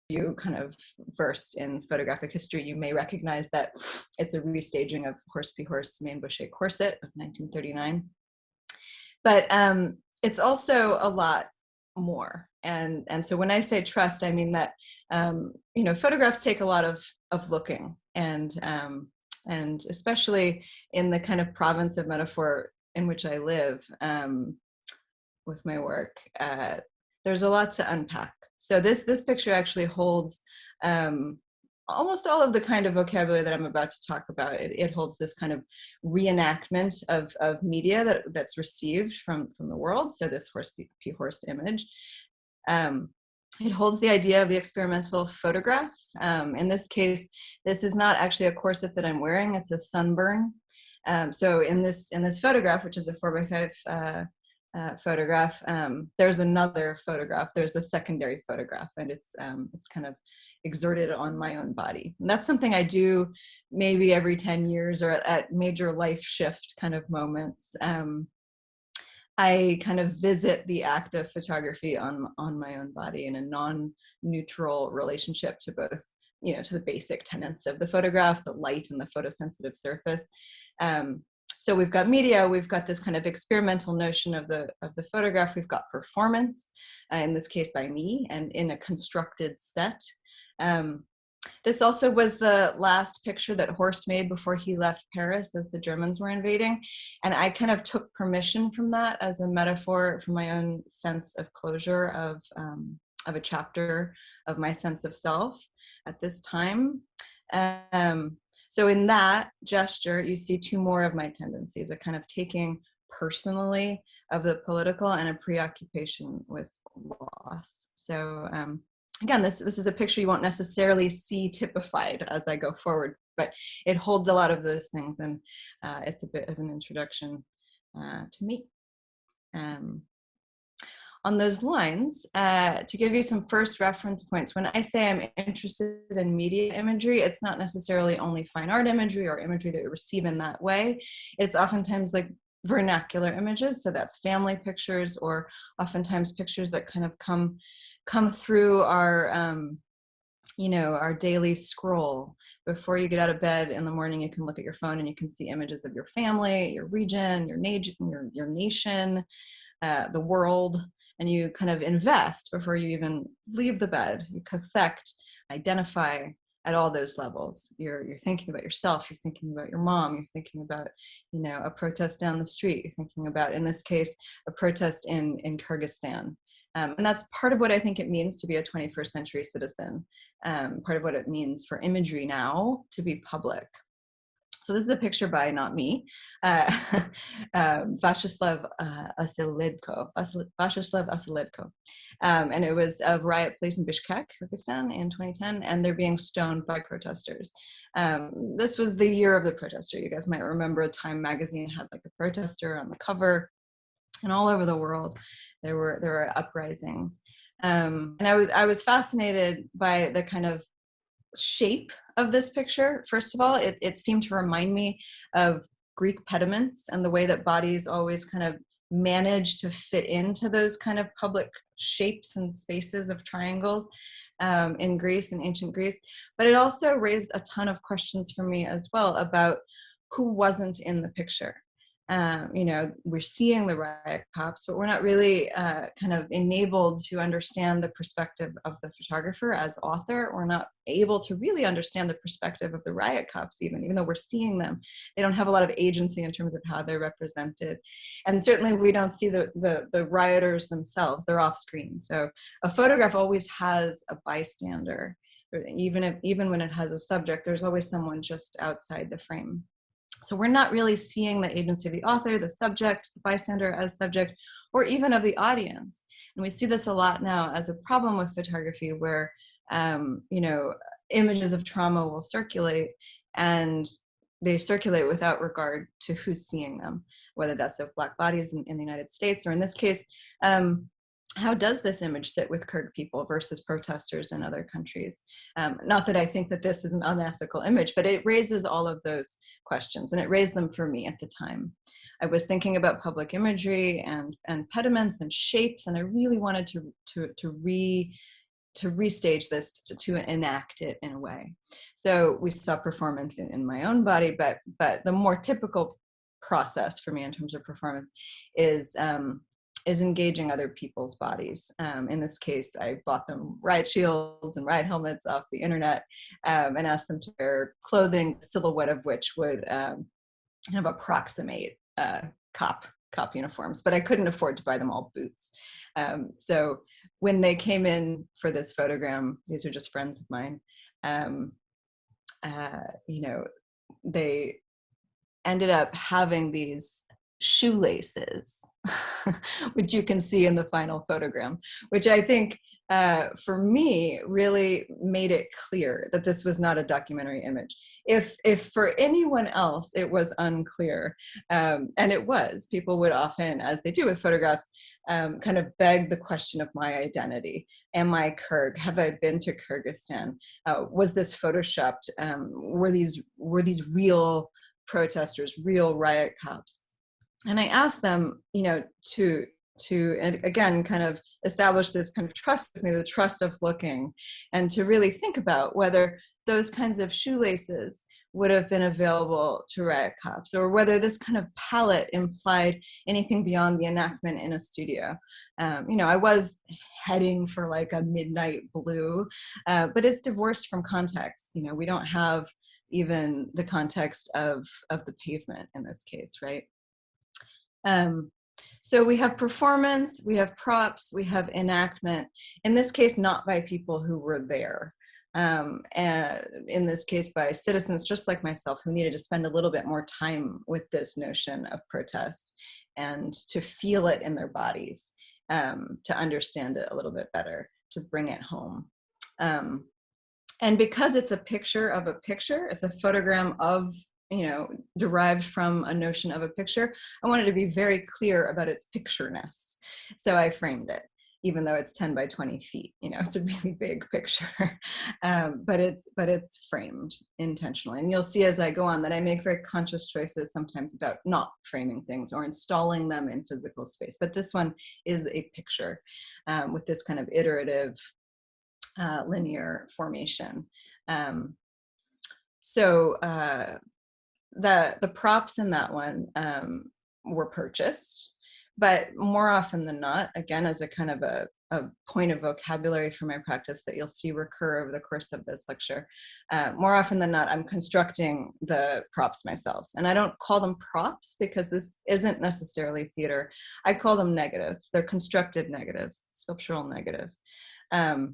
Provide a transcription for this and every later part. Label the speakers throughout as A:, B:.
A: you kind of versed in photographic history, you may recognize that it's a restaging of Horse P. Horse, Main Boucher Corset of 1939. But it's also a lot more. And so when I say trust, I mean that, photographs take a lot of looking, and especially in the kind of province of metaphor in which I live with my work, there's a lot to unpack. So this picture actually holds almost all of the kind of vocabulary that I'm about to talk about. It holds this kind of reenactment of media that's received from the world. So this Horse P. Horse image. It holds the idea of the experimental photograph. In this case, this is not actually a corset that I'm wearing, it's a sunburn. So in this photograph, which is a 4x5 photograph, there's another photograph, there's a secondary photograph, and it's kind of exerted on my own body. And that's something I do maybe every 10 years or at major life shift kind of moments. I kind of visit the act of photography on my own body in a non-neutral relationship to both, to the basic tenets of the photograph, the light and the photosensitive surface. So we've got media, we've got this kind of experimental notion of the photograph, we've got performance, in this case by me, and in a constructed set. This also was the last picture that Horst made before he left Paris as the Germans were invading. And I kind of took permission from that as a metaphor for my own sense of closure of a chapter of my sense of self at this time. So in that gesture, you see two more of my tendencies, a kind of taking personally of the political and a preoccupation with loss. So again, this is a picture you won't necessarily see typified as I go forward, but it holds a lot of those things, and it's a bit of an introduction to me. On those lines, to give you some first reference points, when I say I'm interested in media imagery, it's not necessarily only fine art imagery or imagery that you receive in that way. It's oftentimes like vernacular images, so that's family pictures, or oftentimes pictures that kind of come through our our daily scroll. Before you get out of bed in the morning, you can look at your phone and you can see images of your family, your region, your nation, the world, and you kind of invest before you even leave the bed. You cathect, identify at all those levels. You're thinking about yourself, you're thinking about your mom, you're thinking about, a protest down the street, you're thinking about, in this case, a protest in Kyrgyzstan. And that's part of what I think it means to be a 21st century citizen, part of what it means for imagery now to be public. So this is a picture by, not me, Vyacheslav Asaledko. And it was of riot police in Bishkek, Kyrgyzstan in 2010, and they're being stoned by protesters. This was the year of the protester. You guys might remember Time magazine had like a protester on the cover, and all over the world there were uprisings. And I was fascinated by the kind of shape of this picture. First of all, it seemed to remind me of Greek pediments and the way that bodies always kind of manage to fit into those kind of public shapes and spaces of triangles in Greece, in ancient Greece. But it also raised a ton of questions for me as well about who wasn't in the picture. We're seeing the riot cops, but we're not really kind of enabled to understand the perspective of the photographer as author. We're not able to really understand the perspective of the riot cops, even though we're seeing them. They don't have a lot of agency in terms of how they're represented. And certainly we don't see the rioters themselves. They're off screen. So a photograph always has a bystander. Even when it has a subject, there's always someone just outside the frame. So we're not really seeing the agency of the author, the subject, the bystander as subject, or even of the audience. And we see this a lot now as a problem with photography, where, images of trauma will circulate, and they circulate without regard to who's seeing them, whether that's of Black bodies in the United States, or in this case, how does this image sit with Kyrgyz people versus protesters in other countries? Not that I think that this is an unethical image, but it raises all of those questions, and it raised them for me at the time. I was thinking about public imagery and pediments and shapes, and I really wanted to to restage this, to enact it in a way. So we saw performance in my own body, but the more typical process for me in terms of performance is engaging other people's bodies. In this case, I bought them riot shields and riot helmets off the internet, and asked them to wear clothing, silhouette of which would kind of approximate cop uniforms, but I couldn't afford to buy them all boots. So when they came in for this photogram, these are just friends of mine, you know, they ended up having these shoelaces, which you can see in the final photogram, which I think for me really made it clear that this was not a documentary image. If for anyone else it was unclear, and it was, people would often, as they do with photographs, kind of beg the question of my identity. Am I Kyrgyz? Have I been to Kyrgyzstan? Was this photoshopped? Were these real protesters, real riot cops? And I asked them, you know, to and again kind of establish this kind of trust with me, the trust of looking, and to really think about whether those kinds of shoelaces would have been available to riot cops, or whether this kind of palette implied anything beyond the enactment in a studio. You know, I was heading for like a midnight blue, but it's divorced from context. You know, we don't have even the context of the pavement in this case, right? So we have performance, we have props, we have enactment, in this case not by people who were there, and in this case by citizens just like myself who needed to spend a little bit more time with this notion of protest and to feel it in their bodies, to understand it a little bit better, to bring it home. And because it's a picture of a picture, it's a photogram of, you know, derived from a notion of a picture, I wanted to be very clear about its pictureness. So I framed it, even though it's 10 by 20 feet, you know, it's a really big picture, but it's framed intentionally. And you'll see as I go on that I make very conscious choices sometimes about not framing things or installing them in physical space. But this one is a picture with this kind of iterative linear formation. So the props in that one were purchased, but more often than not, again, as a kind of a point of vocabulary for my practice that you'll see recur over the course of this lecture, more often than not, I'm constructing the props myself. And I don't call them props because this isn't necessarily theater. I call them negatives. They're constructed negatives, sculptural negatives. And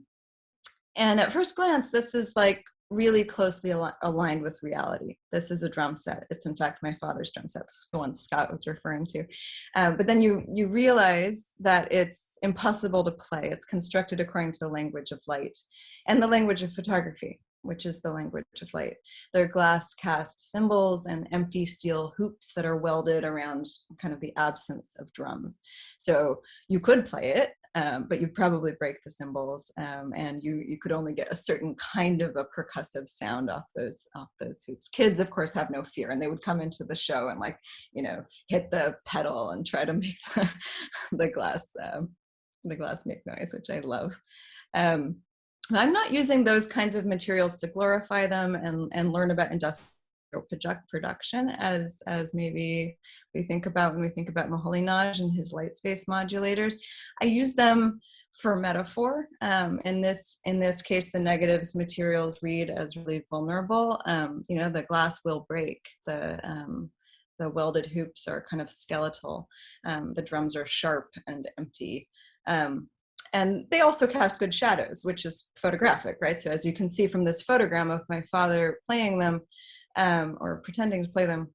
A: at first glance, this is like really closely aligned with reality. This is a drum set. It's in fact my father's drum set. This is the one Scott was referring to. But then you realize that it's impossible to play. It's constructed according to the language of light and the language of photography, which is the language of light. They're glass cast cymbals and empty steel hoops that are welded around kind of the absence of drums. So you could play it, but you'd probably break the cymbals, and you could only get a certain kind of a percussive sound off those hoops. Kids, of course, have no fear, and they would come into the show and, like, you know, hit the pedal and try to make the glass make noise, which I love. I'm not using those kinds of materials to glorify them and learn about industrial production as maybe we think about when we think about Moholy-Nagy and his light space modulators. I use them for metaphor. In this case, the negatives materials read as really vulnerable. You know, the glass will break. The welded hoops are kind of skeletal. The drums are sharp and empty. And they also cast good shadows, which is photographic, right? So as you can see from this photogram of my father playing them, or pretending to play them,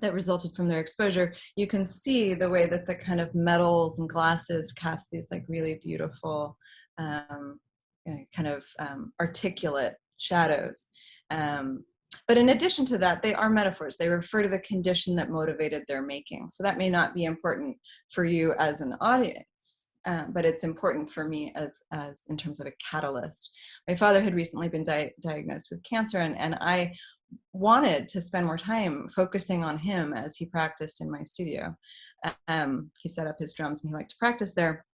A: that resulted from their exposure, you can see the way that the kind of metals and glasses cast these like really beautiful, kind of articulate shadows. But in addition to that, they are metaphors. They refer to the condition that motivated their making. So that may not be important for you as an audience, but it's important for me as in terms of a catalyst. My father had recently been diagnosed with cancer, and I wanted to spend more time focusing on him as he practiced in my studio. He set up his drums and he liked to practice there.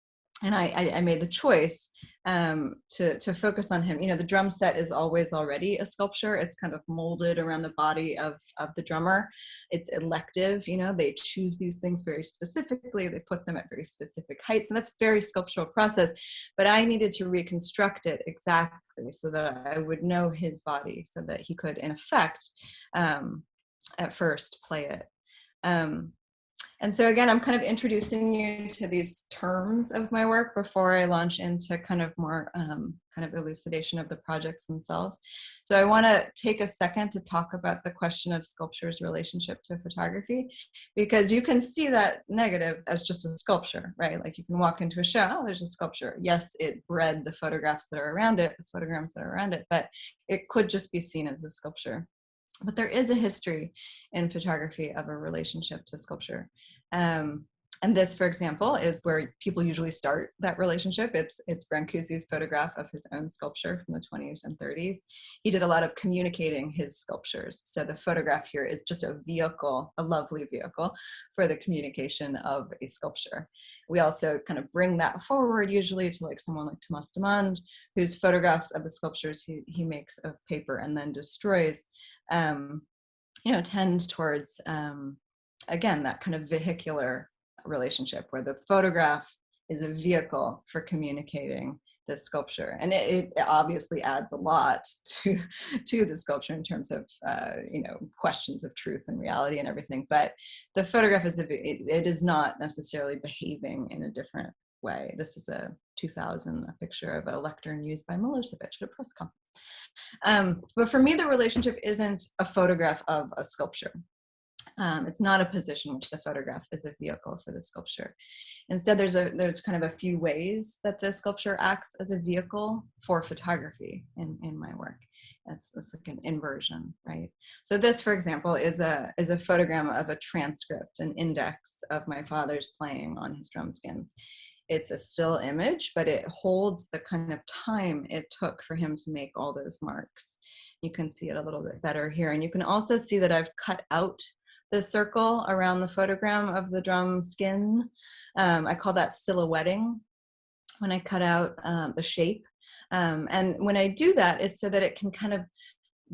A: and I made the choice to focus on him. You know, the drum set is always already a sculpture. It's kind of molded around the body of the drummer. It's elective. You know, they choose these things very specifically. They put them at very specific heights, and that's a very sculptural process. But I needed to reconstruct it exactly so that I would know his body, so that he could, in effect, at first play it. And so again, I'm kind of introducing you to these terms of my work before I launch into kind of more kind of elucidation of the projects themselves. So I want to take a second to talk about the question of sculpture's relationship to photography, because you can see that negative as just a sculpture, right? Like you can walk into a show, oh, there's a sculpture. Yes, it bred the photographs that are around it, the photograms that are around it, but it could just be seen as a sculpture. But there is a history in photography of a relationship to sculpture. And this, for example, is where people usually start that relationship. It's Brancusi's photograph of his own sculpture from the 20s and 30s. He did a lot of communicating his sculptures. So the photograph here is just a vehicle, a lovely vehicle for the communication of a sculpture. We also kind of bring that forward usually to like someone like Thomas Demand, whose photographs of the sculptures he makes of paper and then destroys, you know, tend towards, again, that kind of vehicular relationship where the photograph is a vehicle for communicating the sculpture. And it obviously adds a lot to the sculpture in terms of, you know, questions of truth and reality and everything. But the photograph it is not necessarily behaving in a different way. This is a 2000 picture of a lectern used by Milosevic at a press conference. But for me, the relationship isn't a photograph of a sculpture. It's not a position which the photograph is a vehicle for the sculpture. Instead, there's kind of a few ways that the sculpture acts as a vehicle for photography in my work. That's like an inversion, right? So this, for example, is a photogram of a transcript, an index of my father's playing on his drum skins. It's a still image, but it holds the kind of time it took for him to make all those marks. You can see it a little bit better here. And you can also see that I've cut out the circle around the photogram of the drum skin. I call that silhouetting when I cut out the shape. And when I do that, it's so that it can kind of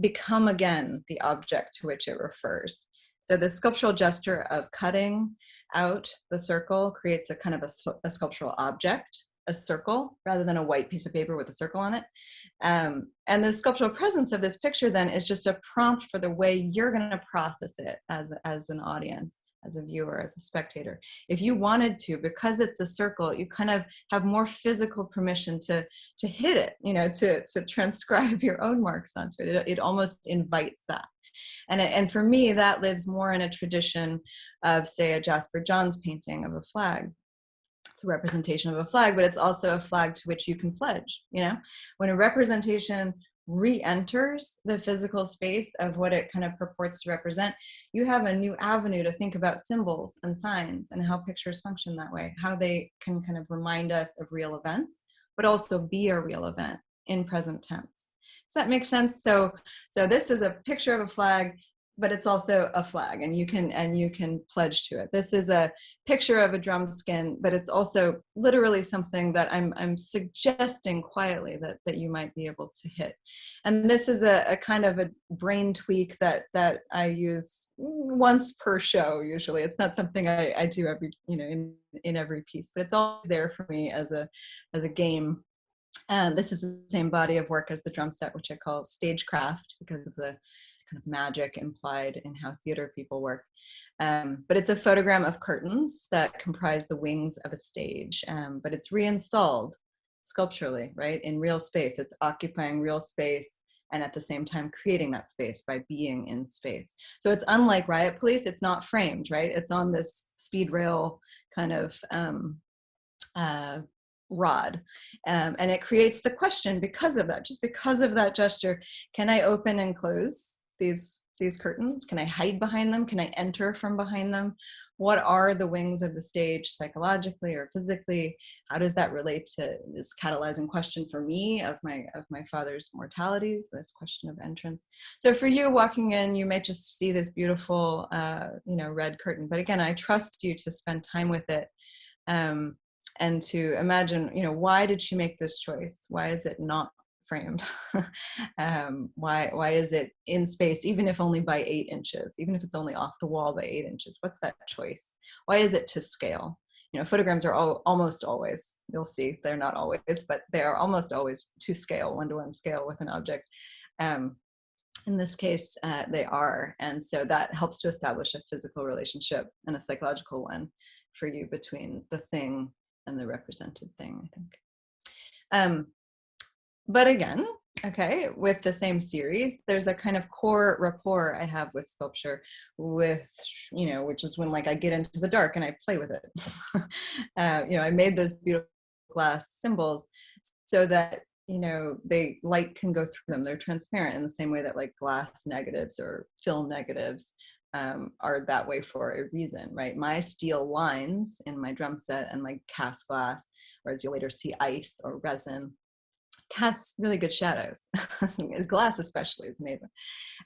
A: become again the object to which it refers. So the sculptural gesture of cutting out the circle creates a kind of a sculptural object, a circle, rather than a white piece of paper with a circle on it. And the sculptural presence of this picture then is just a prompt for the way you're going to process it as an audience, as a viewer, as a spectator. If you wanted to, because it's a circle, you kind of have more physical permission to hit it, you know, to transcribe your own marks onto it. It almost invites that. And for me, that lives more in a tradition of, say, a Jasper Johns painting of a flag. It's a representation of a flag, but it's also a flag to which you can pledge. You know, when a representation re-enters the physical space of what it kind of purports to represent, you have a new avenue to think about symbols and signs and how pictures function that way, how they can kind of remind us of real events, but also be a real event in present tense. Does that make sense? So this is a picture of a flag, but it's also a flag, and you can pledge to it. This is a picture of a drum skin, but it's also literally something that I'm suggesting quietly that you might be able to hit. And this is a kind of a brain tweak that I use once per show. Usually, it's not something I do every, you know, in every piece, but it's always there for me as a game. This is the same body of work as the drum set, which I call stagecraft because of the kind of magic implied in how theater people work. But it's a photogram of curtains that comprise the wings of a stage, but it's reinstalled sculpturally, right, in real space. It's occupying real space and at the same time creating that space by being in space. So it's unlike Riot Police, it's not framed, right? It's on this speed rail kind of rod, and it creates the question because of that, just because of that gesture. Can I open and close these curtains? Can I hide behind them? Can I enter from behind them? What are the wings of the stage psychologically or physically? How does that relate to this catalyzing question for me of my father's mortalities, this question of entrance? So for you walking in, you might just see this beautiful, you know, red curtain. But again, I trust you to spend time with it. and to imagine, why did she make this choice? Why is it not framed? Why is it in space, even if only by 8 inches, even if it's only off the wall by 8 inches? What's that choice? Why is it to scale? Photograms are almost always, you'll see, they're not always, but they are almost always to scale, 1-to-1 scale with an object. In this case, they are. And so that helps to establish a physical relationship and a psychological one for you between the thing and the represented thing, I think. But again, okay, with the same series, there's a kind of core rapport I have with sculpture, which is when I get into the dark and I play with it. I made those beautiful glass symbols so that light can go through them. They're transparent in the same way that glass negatives or film negatives are that way for a reason, right? My steel lines in my drum set and my cast glass, or as you'll later see, ice or resin, casts really good shadows. Glass especially is amazing.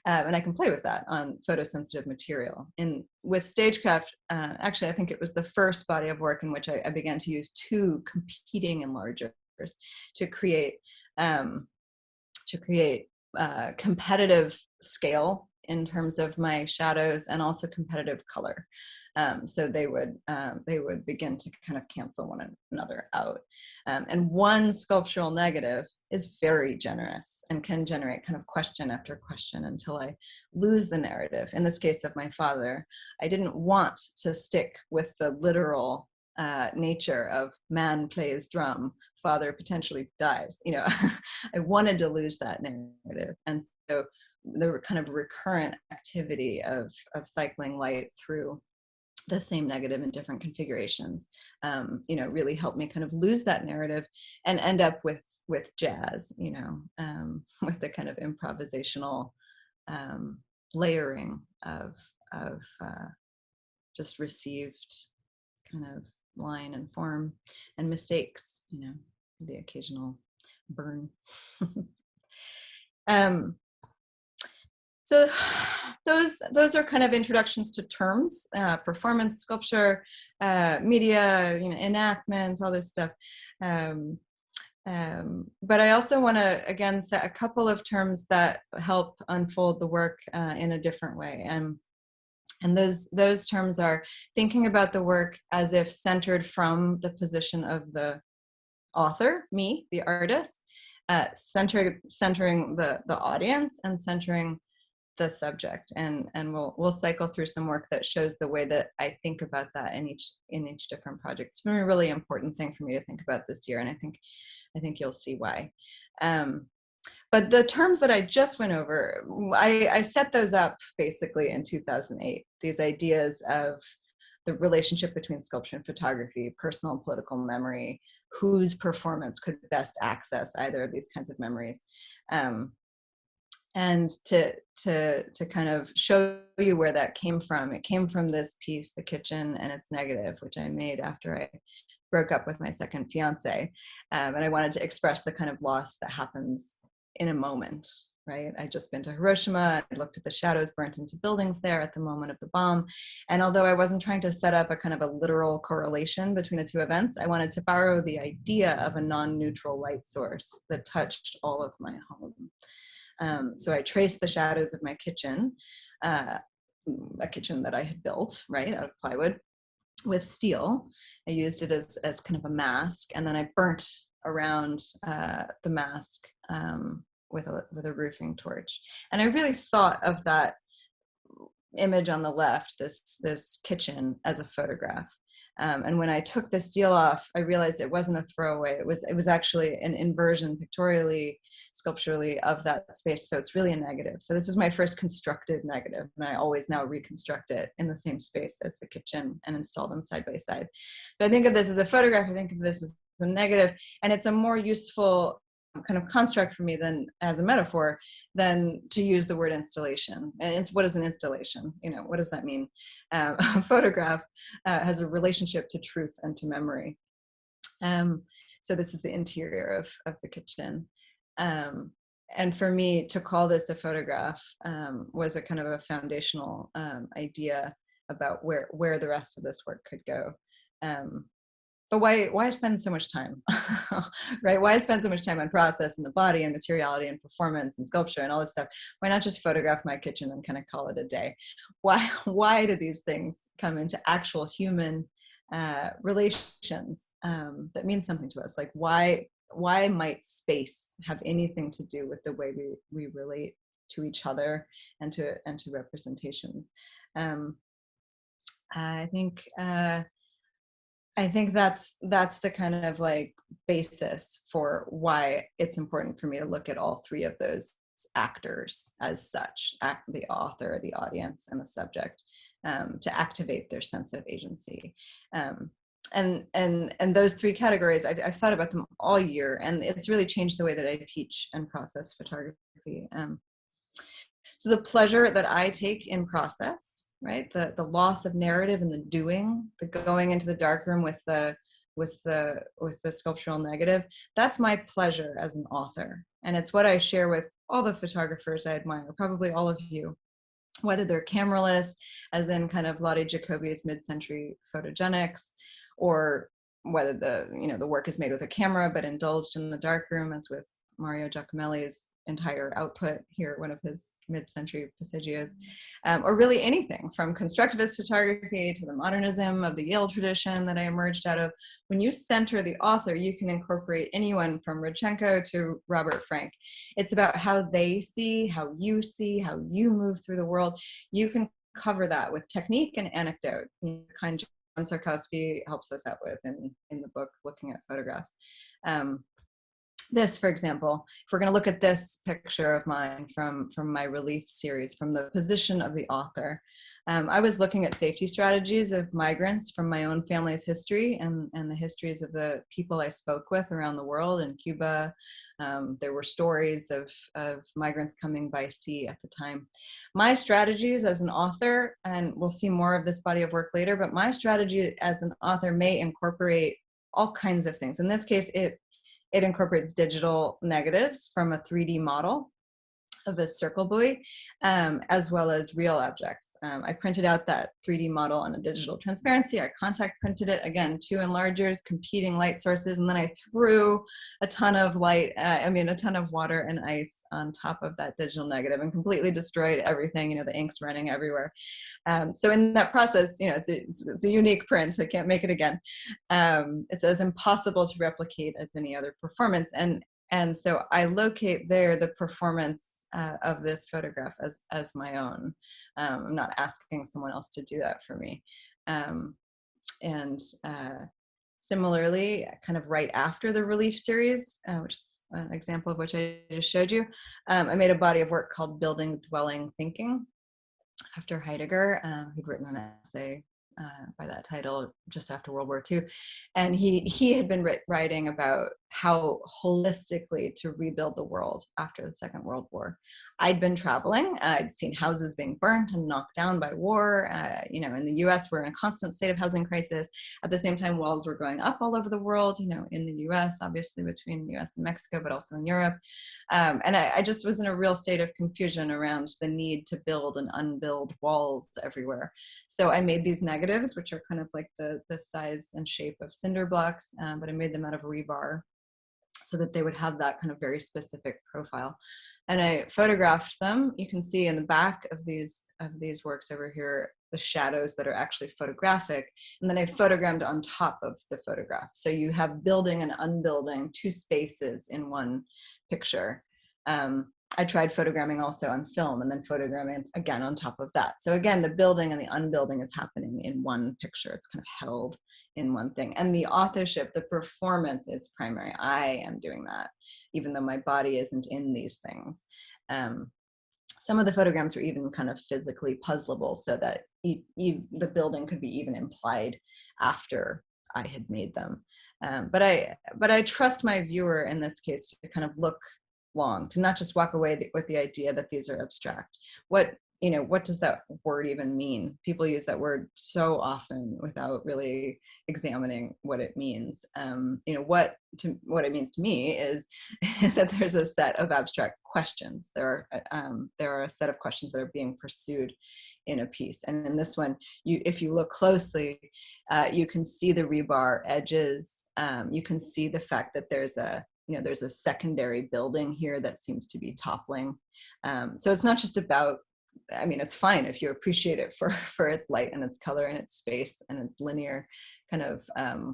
A: And I can play with that on photosensitive material. And with Stagecraft, actually, I think it was the first body of work in which I began to use 2 competing enlargers to create competitive scale in terms of my shadows, and also competitive color. So they would begin to kind of cancel one another out. And one sculptural negative is very generous and can generate kind of question after question until I lose the narrative. In this case of my father, I didn't want to stick with the literal nature of man plays drum, father potentially dies. I wanted to lose that narrative. And so the kind of recurrent activity of cycling light through the same negative in different configurations, really helped me kind of lose that narrative and end up with jazz, with the kind of improvisational layering of just received kind of line and form and mistakes, the occasional burn. So those are kind of introductions to terms, performance, sculpture, media, enactment, all this stuff. But I also want to, again, set a couple of terms that help unfold the work in a different way. And those terms are thinking about the work as if centered from the position of the author, me, the artist, centering the audience, and centering the subject. And we'll cycle through some work that shows the way that I think about that in each different project. It's been a really important thing for me to think about this year, and I think you'll see why. But the terms that I just went over, I set those up basically in 2008. These ideas of the relationship between sculpture and photography, personal and political memory, whose performance could best access either of these kinds of memories. And to kind of show you where that came from, it came from this piece, The Kitchen and Its Negative, which I made after I broke up with my second fiance. And I wanted to express the kind of loss that happens in a moment, right? I'd just been to Hiroshima. I looked at the shadows burnt into buildings there at the moment of the bomb. And although I wasn't trying to set up a kind of a literal correlation between the 2 events, I wanted to borrow the idea of a non-neutral light source that touched all of my home. So I traced the shadows of my kitchen, a kitchen that I had built, right, out of plywood with steel. I used it as kind of a mask, and then I burnt around the mask with a roofing torch. And I really thought of that image on the left, this kitchen, as a photograph. And when I took the steel off, I realized it wasn't a throwaway. It was actually an inversion pictorially, sculpturally, of that space. So it's really a negative. So this is my first constructed negative, and I always now reconstruct it in the same space as the kitchen and install them side by side. So I think of this as a photograph. I think of this as a negative, and it's a more useful kind of construct for me than as a metaphor than to use the word installation. And it's, what is an installation? What does that mean? A photograph has a relationship to truth and to memory. So this is the interior of the kitchen. And for me to call this a photograph was a kind of a foundational idea about where the rest of this work could go. but why spend so much time, right? Why spend so much time on process and the body and materiality and performance and sculpture and all this stuff? Why not just photograph my kitchen and kind of call it a day? Why do these things come into actual human relations that mean something to us? Like why might space have anything to do with the way we relate to each other and to representations? I think that's the kind of like basis for why it's important for me to look at all three of those actors as such, the author, the audience, and the subject, to activate their sense of agency. And those three categories, I've thought about them all year, and it's really changed the way that I teach and process photography. So the pleasure that I take in process, right? The loss of narrative and the doing, the going into the darkroom with the sculptural negative, that's my pleasure as an author. And it's what I share with all the photographers I admire, probably all of you, whether they're cameraless, as in kind of Lottie Jacobi's mid-century photogenics, or whether the work is made with a camera but indulged in the darkroom, as with Mario Giacomelli's entire output here, one of his mid-century passagios, or really anything from constructivist photography to the modernism of the Yale tradition that I emerged out of. When you center the author, you can incorporate anyone from Rodchenko to Robert Frank. It's about how they see, how you move through the world. You can cover that with technique and anecdote, the kind John Sarkowski helps us out with in the book, Looking at Photographs. This, for example, if we're going to look at this picture of mine from my relief series, from the position of the author, I was looking at safety strategies of migrants from my own family's history and the histories of the people I spoke with around the world. In Cuba, there were stories of migrants coming by sea at the time. My strategies as an author, and we'll see more of this body of work later, but my strategy as an author may incorporate all kinds of things. In this case, it incorporates digital negatives from a 3D model of a circle buoy, as well as real objects. I printed out that 3D model on a digital transparency. I contact printed it, again, 2 enlargers, competing light sources, and then I threw a ton of a ton of water and ice on top of that digital negative and completely destroyed everything. The ink's running everywhere. So in that process, it's a unique print. I can't make it again. It's as impossible to replicate as any other performance. And so I locate there the performance of this photograph as my own. I'm not asking someone else to do that for me. Similarly, kind of right after the relief series, which is an example of which I just showed you, I made a body of work called Building Dwelling Thinking, after Heidegger, who'd written an essay by that title just after World War II. And he had been writing about how holistically to rebuild the world after the Second World War. I'd been traveling. I'd seen houses being burnt and knocked down by war. In the US, we're in a constant state of housing crisis. At the same time, walls were going up all over the world, in the US, obviously between the US and Mexico, but also in Europe. And I just was in a real state of confusion around the need to build and unbuild walls everywhere. So I made these negatives, which are kind of like the size and shape of cinder blocks, but I made them out of rebar, so that they would have that kind of very specific profile. And I photographed them. You can see in the back of these works over here, the shadows that are actually photographic. And then I photogrammed on top of the photograph. So you have building and unbuilding, 2 spaces in one picture. I tried photogramming also on film and then photogramming again on top of that. So again, the building and the unbuilding is happening in one picture. It's kind of held in one thing. And the authorship, the performance is primary. I am doing that, even though my body isn't in these things. Some of the photograms were even kind of physically puzzleable, so that the building could be even implied after I had made them. But I trust my viewer in this case to kind of look long, to not just walk away with the idea that these are abstract. What what does that word even mean? People use that word so often without really examining what it means. What it means to me is that there's a set of abstract questions. There are a set of questions that are being pursued in a piece. And in this one, if you look closely, you can see the rebar edges. You can see the fact that there's a secondary building here that seems to be toppling. So it's not just about, it's fine if you appreciate it for its light and its color and its space and its linear kind of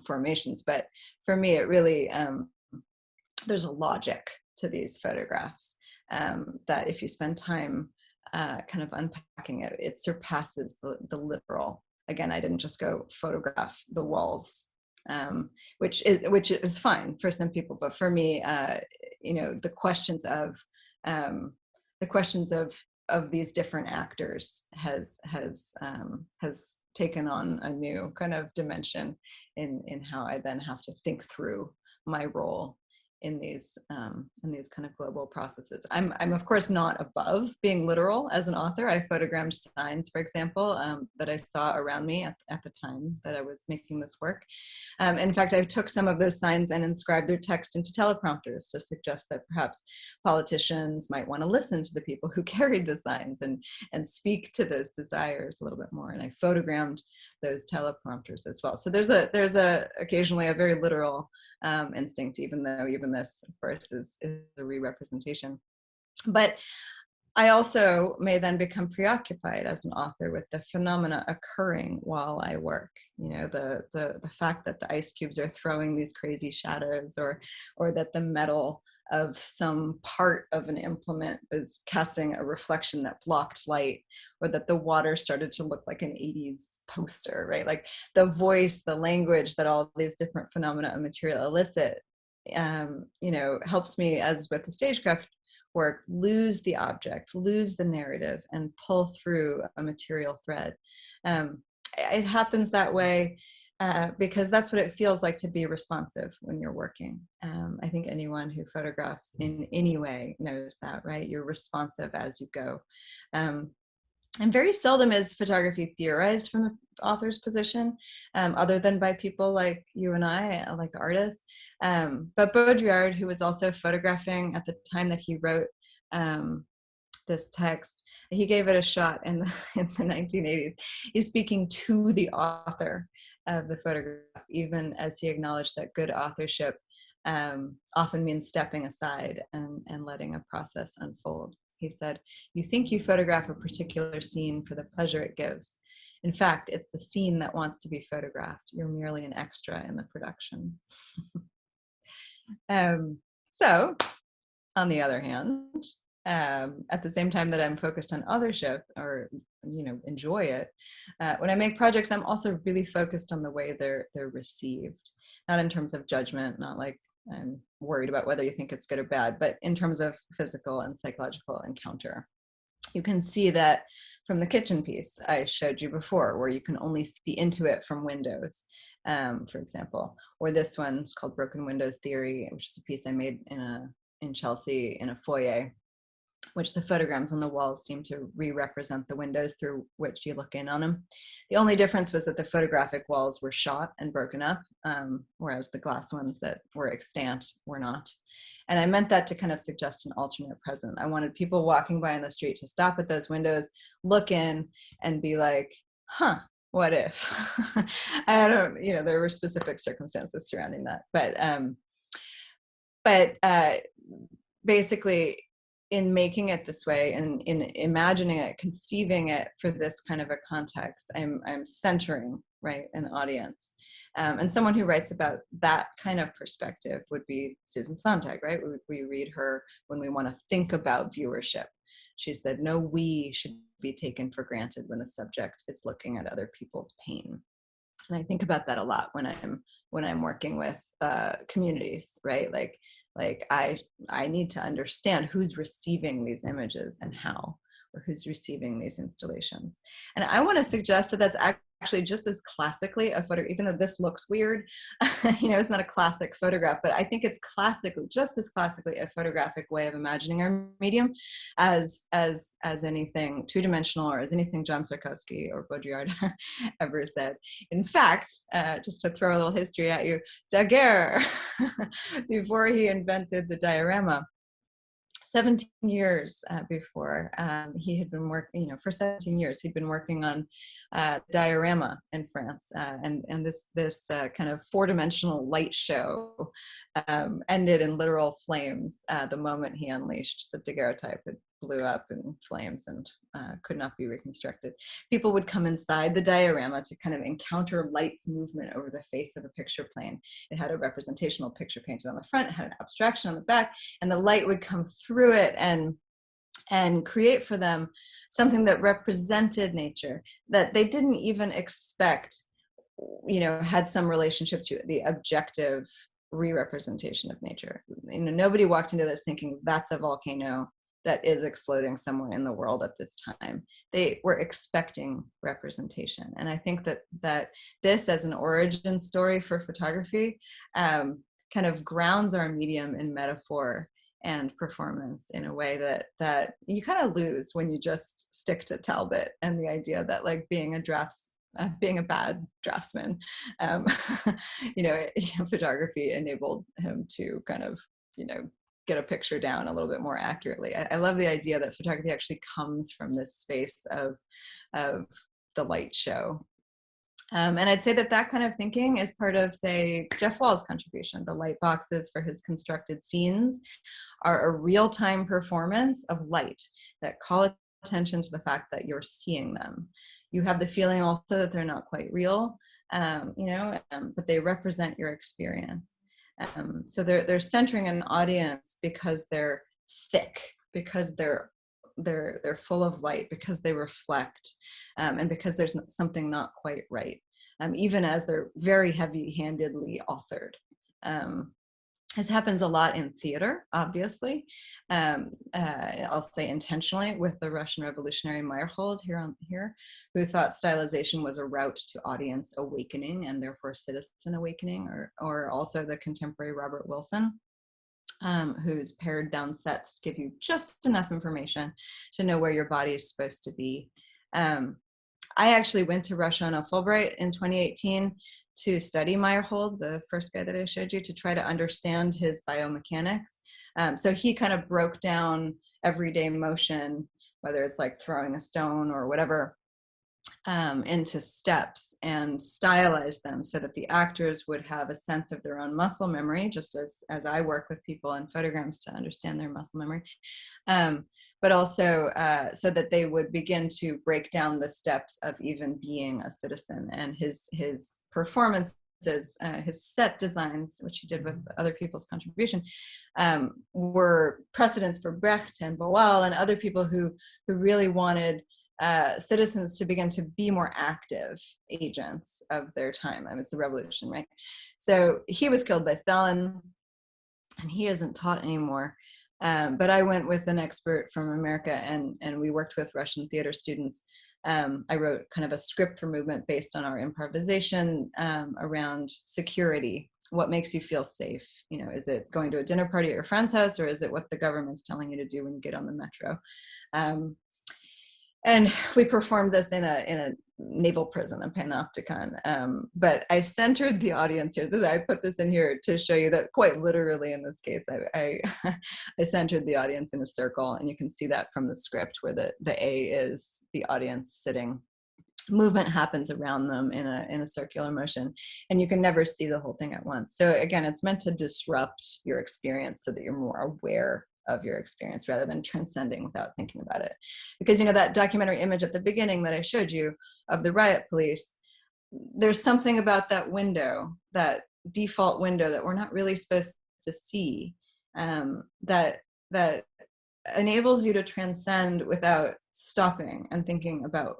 A: formations. But for me, it really, there's a logic to these photographs that if you spend time kind of unpacking it, it surpasses the literal. Again, I didn't just go photograph the walls, which is fine for some people, but for me, the questions of these different actors has taken on a new kind of dimension in how I then have to think through my role in these kind of global processes. I'm of course not above being literal as an author. I photogrammed signs, for example, that I saw around me at the time that I was making this work. In fact, I took some of those signs and inscribed their text into teleprompters to suggest that perhaps politicians might want to listen to the people who carried the signs and speak to those desires a little bit more. And I photogrammed those teleprompters as well. So there's occasionally a very literal instinct, even this, of course, is a re-representation. But I also may then become preoccupied as an author with the phenomena occurring while I work. The fact that the ice cubes are throwing these crazy shadows, or that the metal of some part of an implement is casting a reflection that blocked light, or that the water started to look like an 80s poster, right? Like the voice, the language that all these different phenomena of material elicit, helps me, as with the stagecraft work, lose the object, lose the narrative, and pull through a material thread. It happens that way because that's what it feels like to be responsive when you're working. I think anyone who photographs in any way knows that, right? You're responsive as you go. And very seldom is photography theorized from the author's position, other than by people like you and I, like artists. But Baudrillard, who was also photographing at the time that he wrote this text, he gave it a shot in the 1980s. He's speaking to the author of the photograph, even as he acknowledged that good authorship often means stepping aside and letting a process unfold. He said, "You think you photograph a particular scene for the pleasure it gives. In fact, it's the scene that wants to be photographed. You're merely an extra in the production." So, on the other hand, at the same time that I'm focused on authorship, or enjoy it, when I make projects, I'm also really focused on the way they're received, not in terms of judgment, not like I'm worried about whether you think it's good or bad, but in terms of physical and psychological encounter. You can see that from the kitchen piece I showed you before, where you can only see into it from windows, for example. Or this one's called Broken Windows Theory, which is a piece I made in Chelsea in a foyer, which the photograms on the walls seem to re-represent the windows through which you look in on them. The only difference was that the photographic walls were shot and broken up, whereas the glass ones that were extant were not. And I meant that to kind of suggest an alternate present. I wanted people walking by on the street to stop at those windows, look in, and be like, huh, what if? I don't, there were specific circumstances surrounding that. But basically, in making it this way and in imagining it, conceiving it for this kind of a context, I'm centering, right, an audience. And someone who writes about that kind of perspective would be Susan Sontag, right? We read her when we want to think about viewership. She said, "No we should be taken for granted when the subject is looking at other people's pain." And I think about that a lot when I'm working with communities, right? Like I need to understand who's receiving these images and how, who's receiving these installations. And I want to suggest that that's actually just as classically a photo, even though this looks weird, it's not a classic photograph, but I think it's just as classically a photographic way of imagining our medium as anything two-dimensional, or as anything John Sarkowski or Baudrillard ever said. In fact, just to throw a little history at you, Daguerre, before he invented the diorama, 17 years before, he had been working, for 17 years, he'd been working on diorama in France. And this kind of four-dimensional light show ended in literal flames the moment he unleashed the daguerreotype. It blew up in flames and could not be reconstructed. People would come inside the diorama to kind of encounter light's movement over the face of a picture plane. It had a representational picture painted on the front, it had an abstraction on the back, and the light would come through it and create for them something that represented nature that they didn't even expect, had some relationship to the objective re-representation of nature. Nobody walked into this thinking that's a volcano that is exploding somewhere in the world at this time. They were expecting representation. And I think that this, as an origin story for photography, kind of grounds our medium in metaphor and performance in a way that you kind of lose when you just stick to Talbot and the idea that being a bad draftsman, photography enabled him to kind of, get a picture down a little bit more accurately. I love the idea that photography actually comes from this space of the light show. And I'd say that kind of thinking is part of, say, Jeff Wall's contribution. The light boxes for his constructed scenes are a real-time performance of light that call attention to the fact that you're seeing them. You have the feeling also that they're not quite real, but they represent your experience. So they're centering an audience because they're thick, because they're full of light, because they reflect, and because there's something not quite right, even as they're very heavy-handedly authored. This happens a lot in theater, obviously. I'll say intentionally, with the Russian revolutionary Meyerhold here, who thought stylization was a route to audience awakening and therefore citizen awakening, or also the contemporary Robert Wilson, who's pared down sets to give you just enough information to know where your body is supposed to be. I actually went to Russia on a Fulbright in 2018 to study Meyerhold, the first guy that I showed you, to try to understand his biomechanics. So he kind of broke down everyday motion, whether it's like throwing a stone or whatever, into steps and stylized them so that the actors would have a sense of their own muscle memory, just as I work with people in photograms to understand their muscle memory, but also so that they would begin to break down the steps of even being a citizen. And his performances, his set designs, which he did with other people's contribution, were precedents for Brecht and Boal and other people who really wanted citizens to begin to be more active agents of their time. I mean, it's the revolution, right? So he was killed by Stalin, and he isn't taught anymore. But I went with an expert from America, and we worked with Russian theater students. I wrote kind of a script for movement based on our improvisation around security. What makes you feel safe? Is it going to a dinner party at your friend's house, or is it what the government's telling you to do when you get on the metro? And we performed this in a naval prison, a panopticon. But I centered the audience here. I put this in here to show you that quite literally in this case, I centered the audience in a circle, and you can see that from the script where the A is the audience sitting. Movement happens around them in a circular motion, and you can never see the whole thing at once. So again, it's meant to disrupt your experience so that you're more aware of your experience rather than transcending without thinking about it. Because that documentary image at the beginning that I showed you of the riot police, there's something about that window, that default window that we're not really supposed to see, that enables you to transcend without stopping and thinking about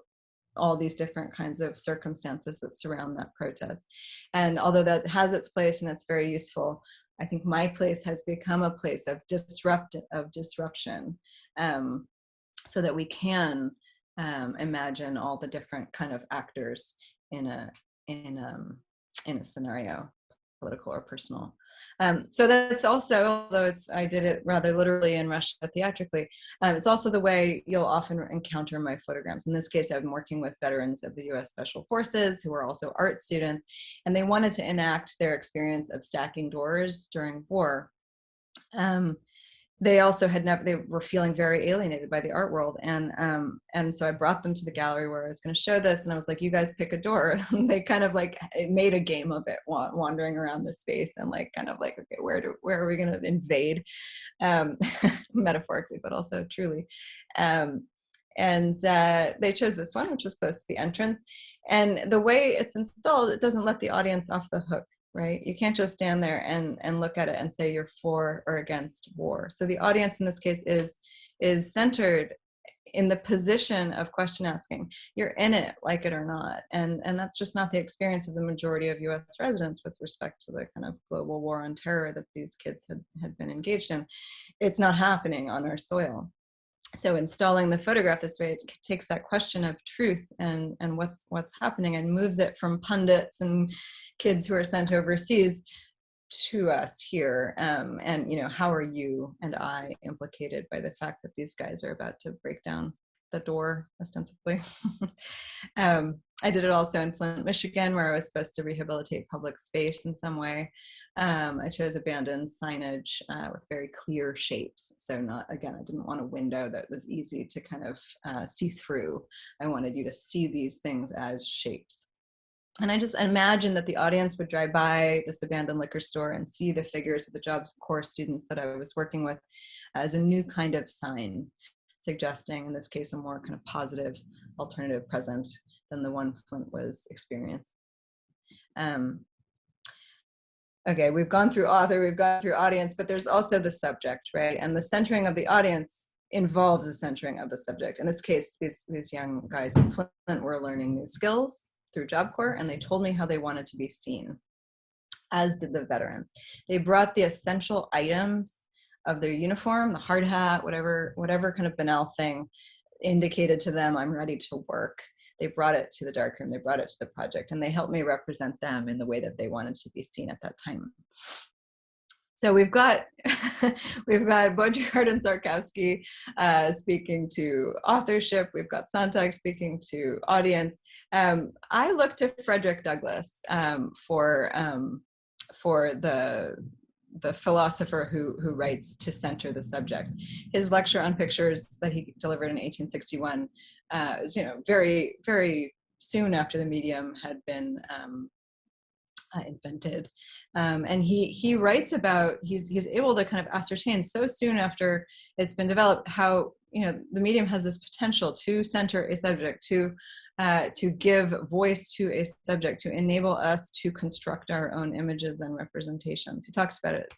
A: all these different kinds of circumstances that surround that protest. And although that has its place and it's very useful, I think my place has become a place of disruption, so that we can imagine all the different kind of actors in a scenario, political or personal. So that's also, although I did it rather literally in Russia theatrically, it's also the way you'll often encounter my photograms. In this case, I've been working with veterans of the US Special Forces who are also art students, and they wanted to enact their experience of stacking doors during war. They also they were feeling very alienated by the art world, and so I brought them to the gallery where I was going to show this, and I was like, you guys pick a door. And they kind of like made a game of it, wandering around the space and like kind of like, okay, where are we going to invade, metaphorically but also truly. And they chose this one, which was close to the entrance, and the way it's installed, it doesn't let the audience off the hook. Right? You can't just stand there and look at it and say you're for or against war. So the audience in this case is centered in the position of question asking. You're in it, like it or not. And that's just not the experience of the majority of US residents with respect to the kind of global war on terror that these kids had been engaged in. It's not happening on our soil. So installing the photograph this way, it takes that question of truth and what's happening and moves it from pundits and kids who are sent overseas to us here. And, you know, how are you and I implicated by the fact that these guys are about to break down the door, ostensibly? I did it also in Flint, Michigan, where I was supposed to rehabilitate public space in some way. I chose abandoned signage with very clear shapes. So not, again, I didn't want a window that was easy to kind of see through. I wanted you to see these things as shapes. And I just imagined that the audience would drive by this abandoned liquor store and see the figures of the Jobs Corps students that I was working with as a new kind of sign, suggesting, in this case, a more kind of positive alternative present than the one Flint was experiencing. Okay, we've gone through author, we've gone through audience, but there's also the subject, right? And the centering of the audience involves the centering of the subject. In this case, these young guys in Flint were learning new skills through Job Corps, and they told me how they wanted to be seen, as did the veterans. They brought the essential items of their uniform, the hard hat, whatever kind of banal thing indicated to them, I'm ready to work. They brought it to the darkroom, they brought it to the project, and they helped me represent them in the way that they wanted to be seen at that time. So we've got Baudrillard and Sarkowski speaking to authorship. We've got Sontag speaking to audience. I looked to Frederick Douglass for the philosopher who writes to center the subject. His lecture on pictures that he delivered in 1861 is, you know, very, very soon after the medium had been invented. And he writes about, he's able to kind of ascertain so soon after it's been developed how, you know, the medium has this potential to center a subject, to give voice to a subject, to enable us to construct our own images and representations. He talks about it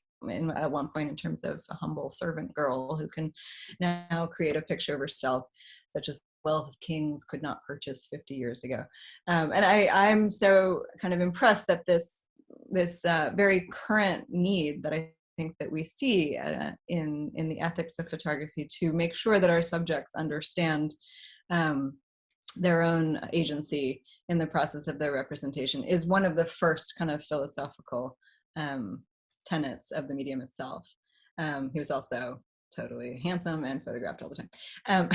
A: at one point in terms of a humble servant girl who can now create a picture of herself, such as wealth of kings could not purchase 50 years ago. And I'm so kind of impressed that this very current need that I think that we see in the ethics of photography to make sure that our subjects understand their own agency in the process of their representation is one of the first kind of philosophical tenets of the medium itself. He was also totally handsome and photographed all the time.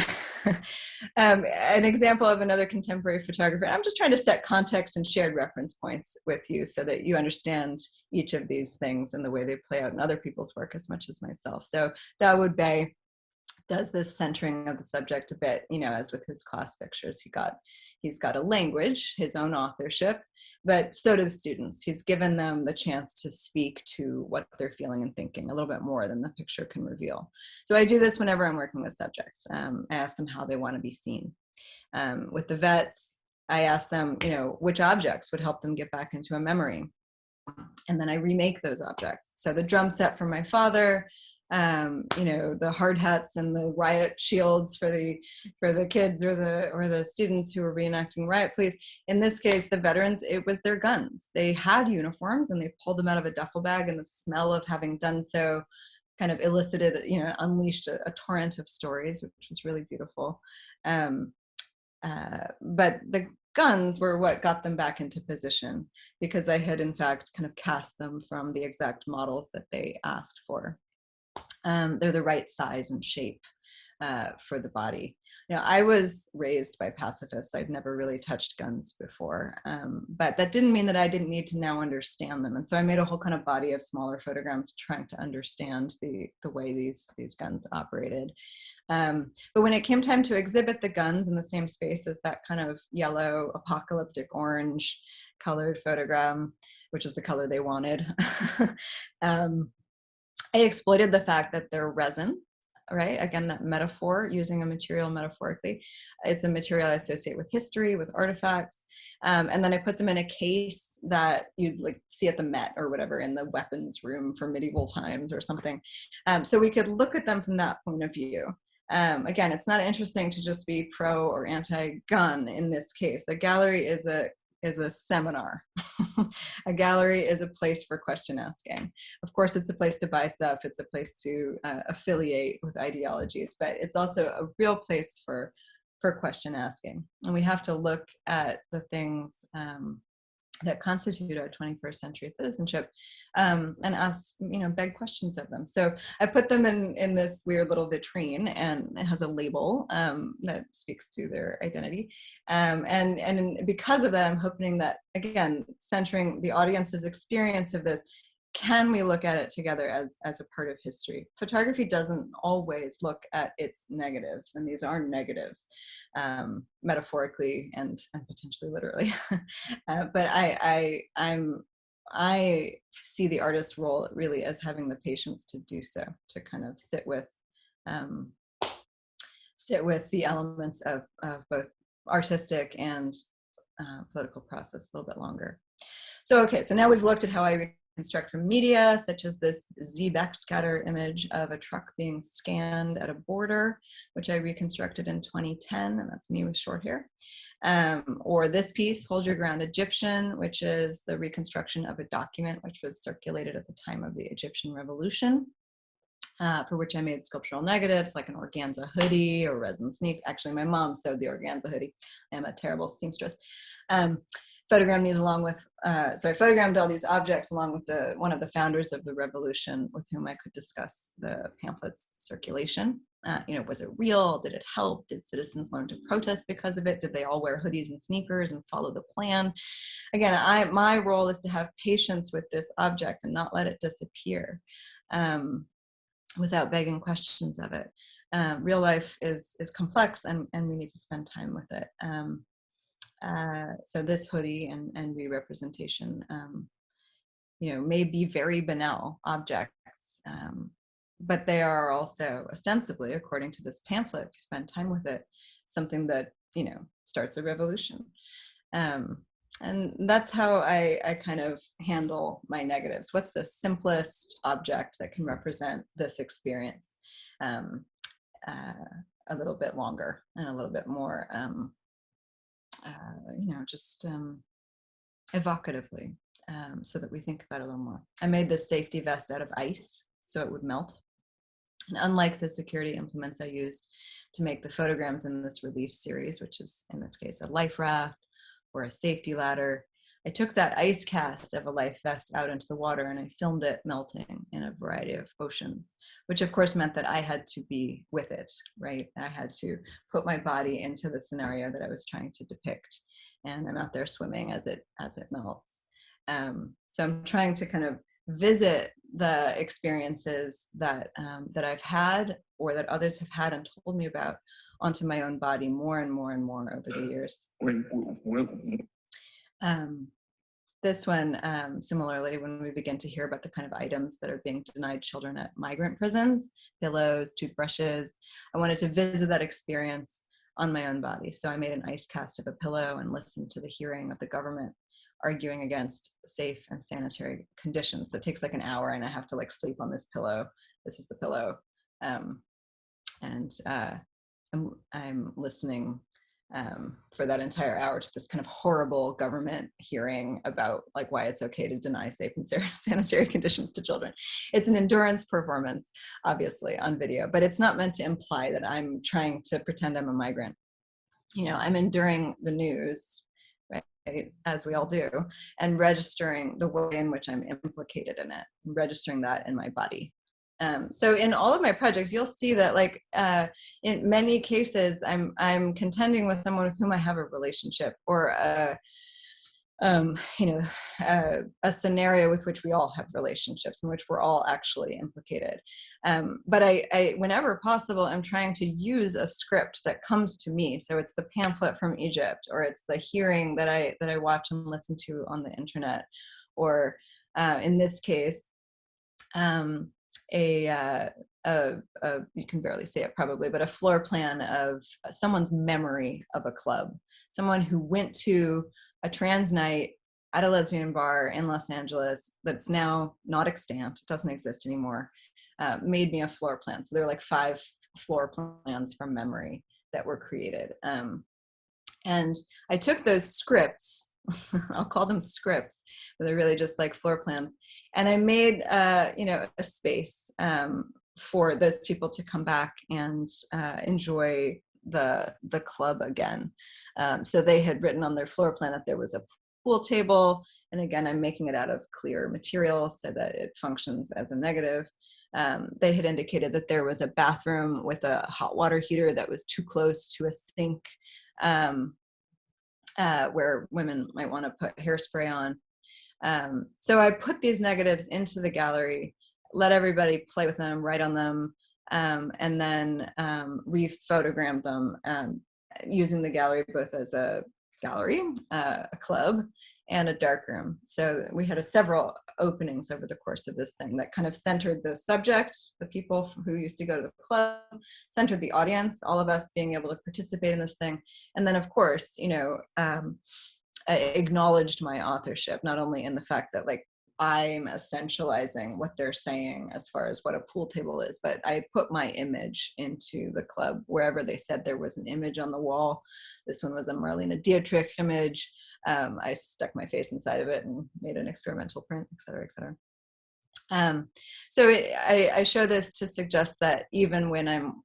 A: An example of another contemporary photographer, I'm just trying to set context and shared reference points with you so that you understand each of these things and the way they play out in other people's work as much as myself. So Dawood Bey does this centering of the subject a bit, you know, as with his class pictures. He's got a language, his own authorship, but so do the students. He's given them the chance to speak to what they're feeling and thinking a little bit more than the picture can reveal. So I do this whenever I'm working with subjects. I ask them how they want to be seen. With the vets, I ask them, you know, which objects would help them get back into a memory. And then I remake those objects. So the drum set from my father, you know, the hard hats and the riot shields for the kids or the students who were reenacting Riot Police. In this case, the veterans, it was their guns. They had uniforms and they pulled them out of a duffel bag, and the smell of having done so kind of elicited, unleashed a torrent of stories, which was really beautiful. But the guns were what got them back into position, because I had in fact kind of cast them from the exact models that they asked for. They're the right size and shape for the body. I was raised by pacifists. I'd never really touched guns before, but that didn't mean that I didn't need to now understand them. And so I made a whole kind of body of smaller photograms trying to understand the way these guns operated. But when it came time to exhibit the guns in the same space as that kind of yellow, apocalyptic orange colored photogram, which is the color they wanted, I exploited the fact that they're resin, right? Again, that metaphor, using a material metaphorically. It's a material I associate with history, with artifacts. And then I put them in a case that you'd like see at the Met or whatever, in the weapons room for medieval times or something. So we could look at them from that point of view. Again, it's not interesting to just be pro or anti-gun in this case. A gallery is a seminar. A gallery is a place for question asking. Of course, it's a place to buy stuff. It's a place to affiliate with ideologies, but it's also a real place for question asking. And we have to look at the things that constitute our 21st century citizenship, and ask, beg questions of them. So I put them in this weird little vitrine, and it has a label that speaks to their identity. And because of that, I'm hoping that, again, centering the audience's experience of this, can we look at it together as a part of history? Photography doesn't always look at its negatives, and these are negatives, metaphorically and potentially literally. But I see the artist's role really as having the patience to do so, to kind of sit with the elements of both artistic and political process a little bit longer. So, okay, so now we've looked at how I reconstruct from media, such as this Z backscatter image of a truck being scanned at a border, which I reconstructed in 2010, and that's me with short hair. Or this piece, Hold Your Ground Egyptian, which is the reconstruction of a document which was circulated at the time of the Egyptian Revolution, for which I made sculptural negatives, like an organza hoodie or resin sneak. Actually, my mom sewed the organza hoodie. I am a terrible seamstress. Photogrammed these along with, so I photogrammed all these objects along with one of the founders of the revolution, with whom I could discuss the pamphlet's circulation. Was it real? Did it help? Did citizens learn to protest because of it? Did they all wear hoodies and sneakers and follow the plan? Again, my role is to have patience with this object and not let it disappear without begging questions of it. Real life is complex, and we need to spend time with it. So this hoodie and re-representation, may be very banal objects, but they are also ostensibly, according to this pamphlet, if you spend time with it, something that, starts a revolution. And that's how I kind of handle my negatives. What's the simplest object that can represent this experience a little bit longer and a little bit more just evocatively, so that we think about it a little more. I made this safety vest out of ice so it would melt. And unlike the security implements I used to make the photograms in this relief series, which is in this case a life raft or a safety ladder, I took that ice cast of a life vest out into the water and I filmed it melting in a variety of oceans, which of course meant that I had to be with it, right? I had to put my body into the scenario that I was trying to depict. And I'm out there swimming as it melts. So I'm trying to kind of visit the experiences that I've had, or that others have had and told me about, onto my own body more and more and more over the years. This one, similarly, when we begin to hear about the kind of items that are being denied children at migrant prisons, pillows, toothbrushes, I wanted to visit that experience on my own body. So I made an ice cast of a pillow and listened to the hearing of the government arguing against safe and sanitary conditions. So it takes like an hour and I have to like sleep on this pillow. This is the pillow. I'm listening for that entire hour to this kind of horrible government hearing about like why it's okay to deny safe and sanitary conditions to children. It's an endurance performance, obviously, on video, but it's not meant to imply that I'm trying to pretend I'm a migrant. You know, I'm enduring the news, right, as we all do, and registering the way in which I'm implicated in it, registering that in my body. So in all of my projects, you'll see that, like, in many cases, I'm contending with someone with whom I have a relationship, or you know, a scenario with which we all have relationships, in which we're all actually implicated. But I, whenever possible, I'm trying to use a script that comes to me. So it's the pamphlet from Egypt, or it's the hearing that I watch and listen to on the internet, or in this case, you can barely say it probably, but a floor plan of someone's memory of a club, someone who went to a trans night at a lesbian bar in Los Angeles that's now not extant, doesn't exist anymore, made me a floor plan. So there are like 5 floor plans from memory that were created. And I took those scripts, I'll call them scripts, but they're really just like floor plans. And I made, you know, a space for those people to come back and enjoy the club again. So they had written on their floor plan that there was a pool table. And again, I'm making it out of clear material so that it functions as a negative. They had indicated that there was a bathroom with a hot water heater that was too close to a sink, where women might want to put hairspray on. So I put these negatives into the gallery, let everybody play with them, write on them, and then re-photogrammed them, using the gallery both as a gallery, a club, and a darkroom. So we had several openings over the course of this thing that kind of centered the subject, the people who used to go to the club, centered the audience, all of us being able to participate in this thing. And then, of course, you know, I acknowledged my authorship, not only in the fact that, like, I'm essentializing what they're saying as far as what a pool table is, but I put my image into the club wherever they said there was an image on the wall. This one was a Marlene Dietrich image. I stuck my face inside of it and made an experimental print, et cetera, et cetera. So I show this to suggest that even when I'm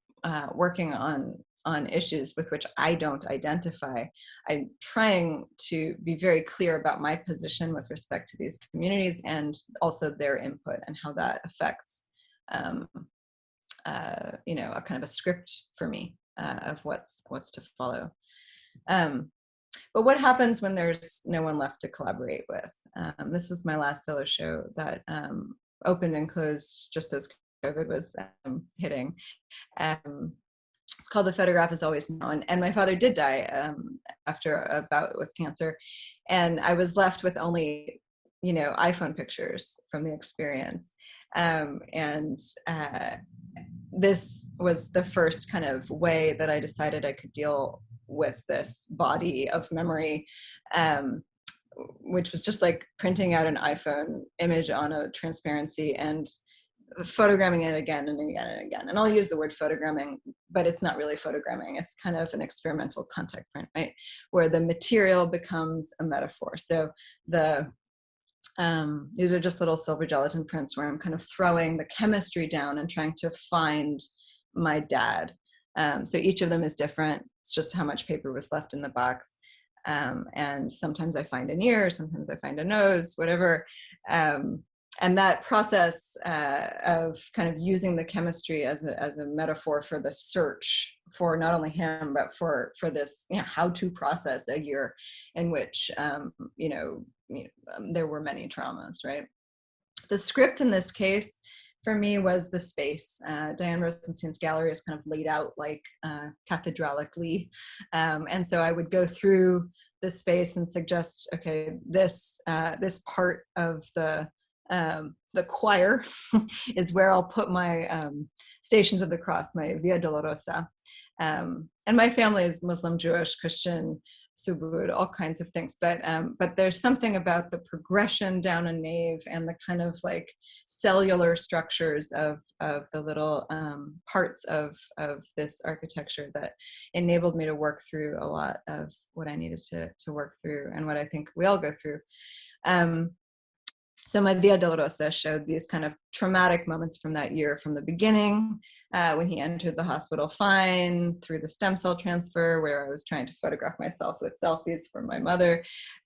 A: working on issues with which I don't identify, I'm trying to be very clear about my position with respect to these communities, and also their input and how that affects, you know, a kind of a script for me of what's to follow. But what happens when there's no one left to collaborate with? This was my last solo show that opened and closed just as COVID was hitting. It's called The Photograph Is Always Now. And my father did die after a bout with cancer. And I was left with only, you know, iPhone pictures from the experience. This was the first kind of way that I decided I could deal with this body of memory, which was just like printing out an iPhone image on a transparency and photogramming it again and again and again. And I'll use the word photogramming, but it's not really photogramming. It's kind of an experimental contact print, right? Where the material becomes a metaphor. So these are just little silver gelatin prints where I'm kind of throwing the chemistry down and trying to find my dad. So each of them is different. It's just how much paper was left in the box. And sometimes I find an ear, sometimes I find a nose, whatever. And that process of kind of using the chemistry as a metaphor for the search for not only him, but for this, you know, how to process a year in which, you know, there were many traumas, right? The script in this case for me was the space. Diane Rosenstein's gallery is kind of laid out like cathedralically. And so I would go through the space and suggest, okay, this part of the choir is where I'll put my Stations of the Cross, my Via Dolorosa. And my family is Muslim, Jewish, Christian, subud, all kinds of things. But there's something about the progression down a nave and the kind of like cellular structures of the little parts of this architecture that enabled me to work through a lot of what I needed to work through, and what I think we all go through. So my Via Dolorosa showed these kind of traumatic moments from that year, from the beginning, when he entered the hospital fine, through the stem cell transfer, where I was trying to photograph myself with selfies for my mother,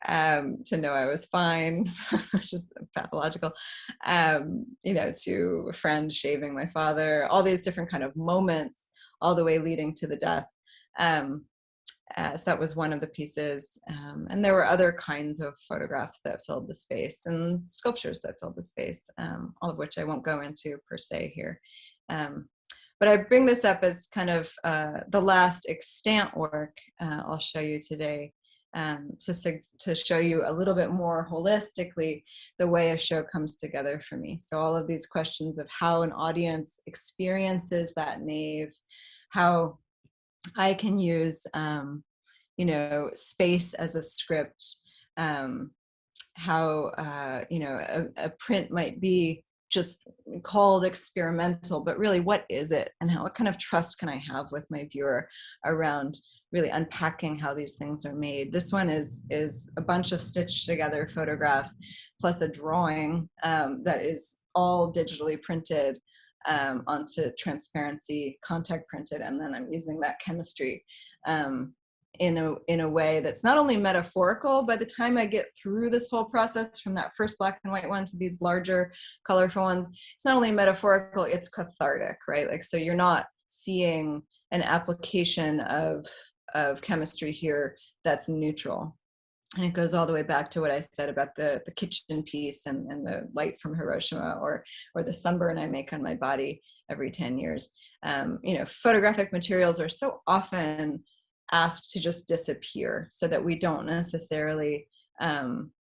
A: to know I was fine, which is pathological, to a friend shaving my father, all these different kind of moments, all the way leading to the death. So that was one of the pieces. And there were other kinds of photographs that filled the space, and sculptures that filled the space, all of which I won't go into per se here. But I bring this up as kind of the last extant work I'll show you today, to show you a little bit more holistically the way a show comes together for me. So all of these questions of how an audience experiences that nave, how I can use, space as a script, how, a print might be just called experimental, but really what is it? And what kind of trust can I have with my viewer around really unpacking how these things are made? This one is a bunch of stitched together photographs, plus a drawing that is all digitally printed onto transparency, contact printed, and then I'm using that chemistry in a way that's not only metaphorical. By the time I get through this whole process, from that first black and white one to these larger colorful ones, it's not only metaphorical, it's cathartic, right? Like, so you're not seeing an application of chemistry here that's neutral. And it goes all the way back to what I said about the kitchen piece and the light from Hiroshima, or the sunburn I make on my body every 10 years. Photographic materials are so often asked to just disappear, so that we don't necessarily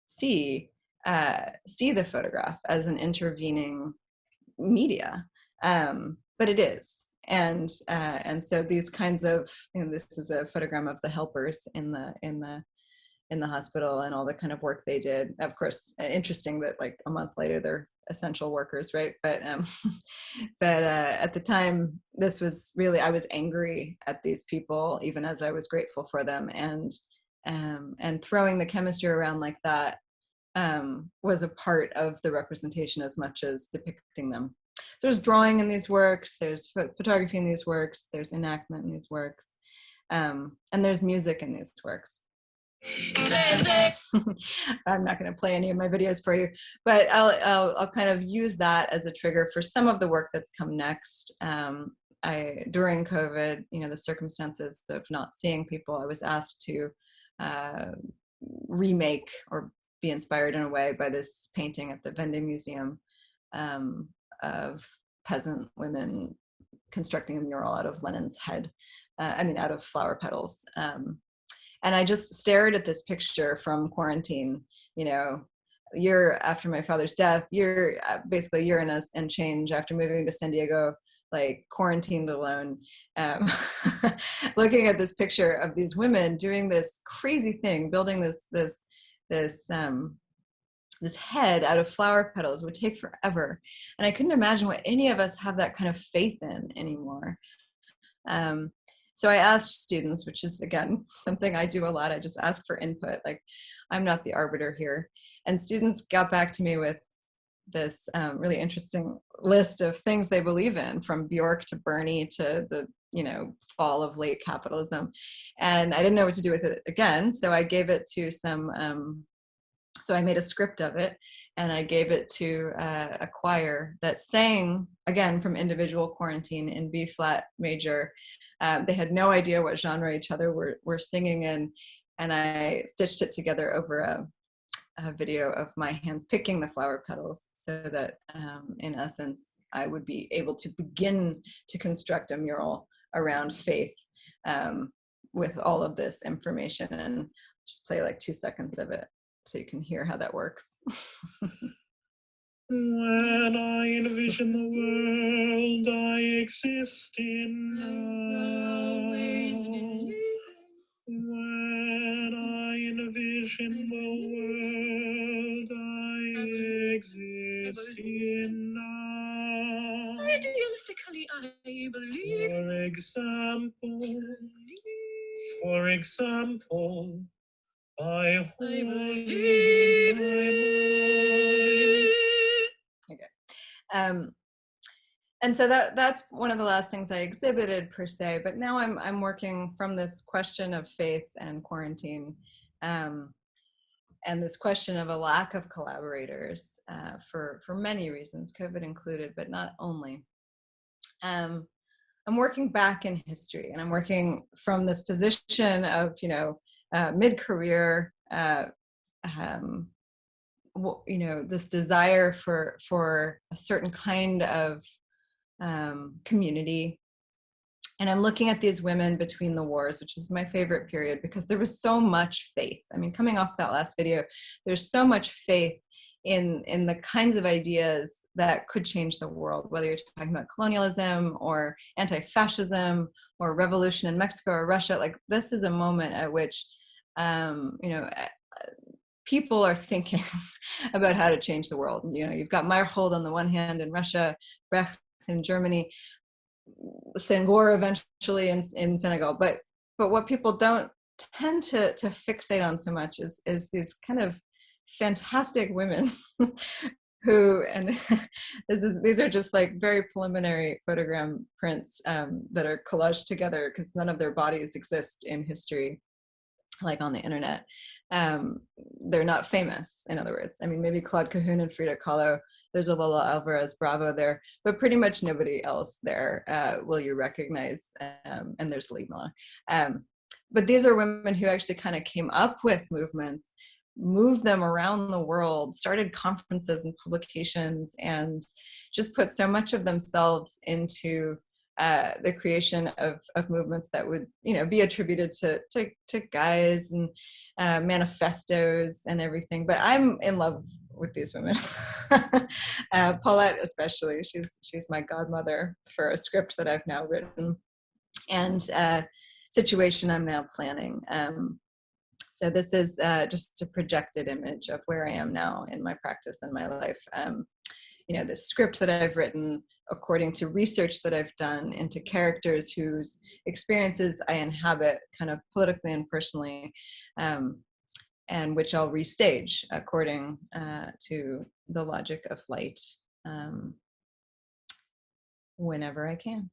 A: see the photograph as an intervening media, but it is. And so these kinds of, this is a photogram of the helpers in the hospital and all the kind of work they did. Of course, interesting that like a month later they're essential workers, right? But at the time, this was really, I was angry at these people, even as I was grateful for them, and throwing the chemistry around like that was a part of the representation as much as depicting them. So there's drawing in these works, there's photography in these works, there's enactment in these works, and there's music in these works. I'm not going to play any of my videos for you, but I'll kind of use that as a trigger for some of the work that's come next. During COVID, the circumstances of not seeing people, I was asked to remake or be inspired in a way by this painting at the Vendée Museum of peasant women constructing a mural out of Lenin's head, out of flower petals. And I just stared at this picture from quarantine, year after my father's death, basically a year and change after moving to San Diego, like quarantined alone, looking at this picture of these women doing this crazy thing, building this head out of flower petals would take forever. And I couldn't imagine what any of us have that kind of faith in anymore. So I asked students, which is, again, something I do a lot. I just ask for input. Like, I'm not the arbiter here. And students got back to me with this really interesting list of things they believe in, from Bjork to Bernie to the, fall of late capitalism. And I didn't know what to do with it again. So I gave it to so I made a script of it, and I gave it to a choir that sang, again, from individual quarantine in B flat major. They had no idea what genre each other were singing in, and I stitched it together over a video of my hands picking the flower petals, so that in essence, I would be able to begin to construct a mural around faith with all of this information, and just play like 2 seconds of it so you can hear how that works.
B: When I envision the world I exist in now, when in the world I exist in now.
C: Idealistically, I believe.
B: For example, I hold in
C: believe
B: my mind.
A: Okay. And so that's one of the last things I exhibited per se, but now I'm working from this question of faith and quarantine, and this question of a lack of collaborators for many reasons, COVID included, but not only. I'm working back in history, and I'm working from this position of mid-career, this desire for a certain kind of community. And I'm looking at these women between the wars, which is my favorite period because there was so much faith. I mean, coming off that last video, there's so much faith in the kinds of ideas that could change the world, whether you're talking about colonialism or anti-fascism or revolution in Mexico or Russia. Like, this is a moment at which, people are thinking about how to change the world. You've got Meyerhold on the one hand in Russia, Brecht in Germany, Senghor eventually in Senegal, but what people don't tend to fixate on so much is these kind of fantastic women who, and these are just like very preliminary photogram prints that are collaged together because none of their bodies exist in history, like on the internet. They're not famous, in other words. I mean, maybe Claude Cahun and Frida Kahlo, there's a Lola Alvarez Bravo there, but pretty much nobody else there will you recognize, and there's Lima. But these are women who actually kind of came up with movements, moved them around the world, started conferences and publications, and just put so much of themselves into the creation of movements that would, be attributed to guys and manifestos and everything. But I'm in love with these women. Paulette especially, she's my godmother for a script that I've now written and situation I'm now planning. So this is just a projected image of where I am now in my practice and my life. The script that I've written according to research that I've done into characters whose experiences I inhabit kind of politically and personally, and which I'll restage according to the logic of light whenever I can.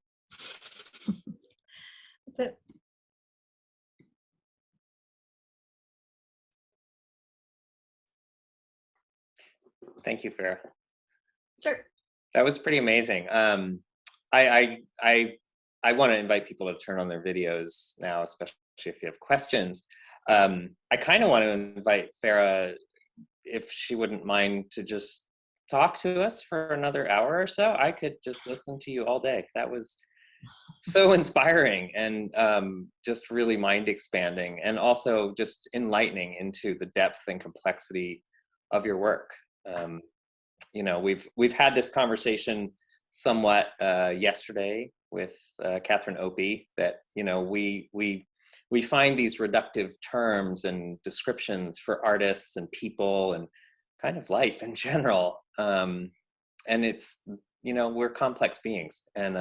A: That's it.
D: Thank you, Farah.
A: Sure.
D: That was pretty amazing. I want to invite people to turn on their videos now, especially if you have questions. I kind of want to invite Farah, if she wouldn't mind, to just talk to us for another hour or so. I could just listen to you all day. That was so inspiring and just really mind expanding, and also just enlightening into the depth and complexity of your work. We've had this conversation somewhat yesterday with Catherine Opie, that we find these reductive terms and descriptions for artists and people and kind of life in general, and it's we're complex beings, and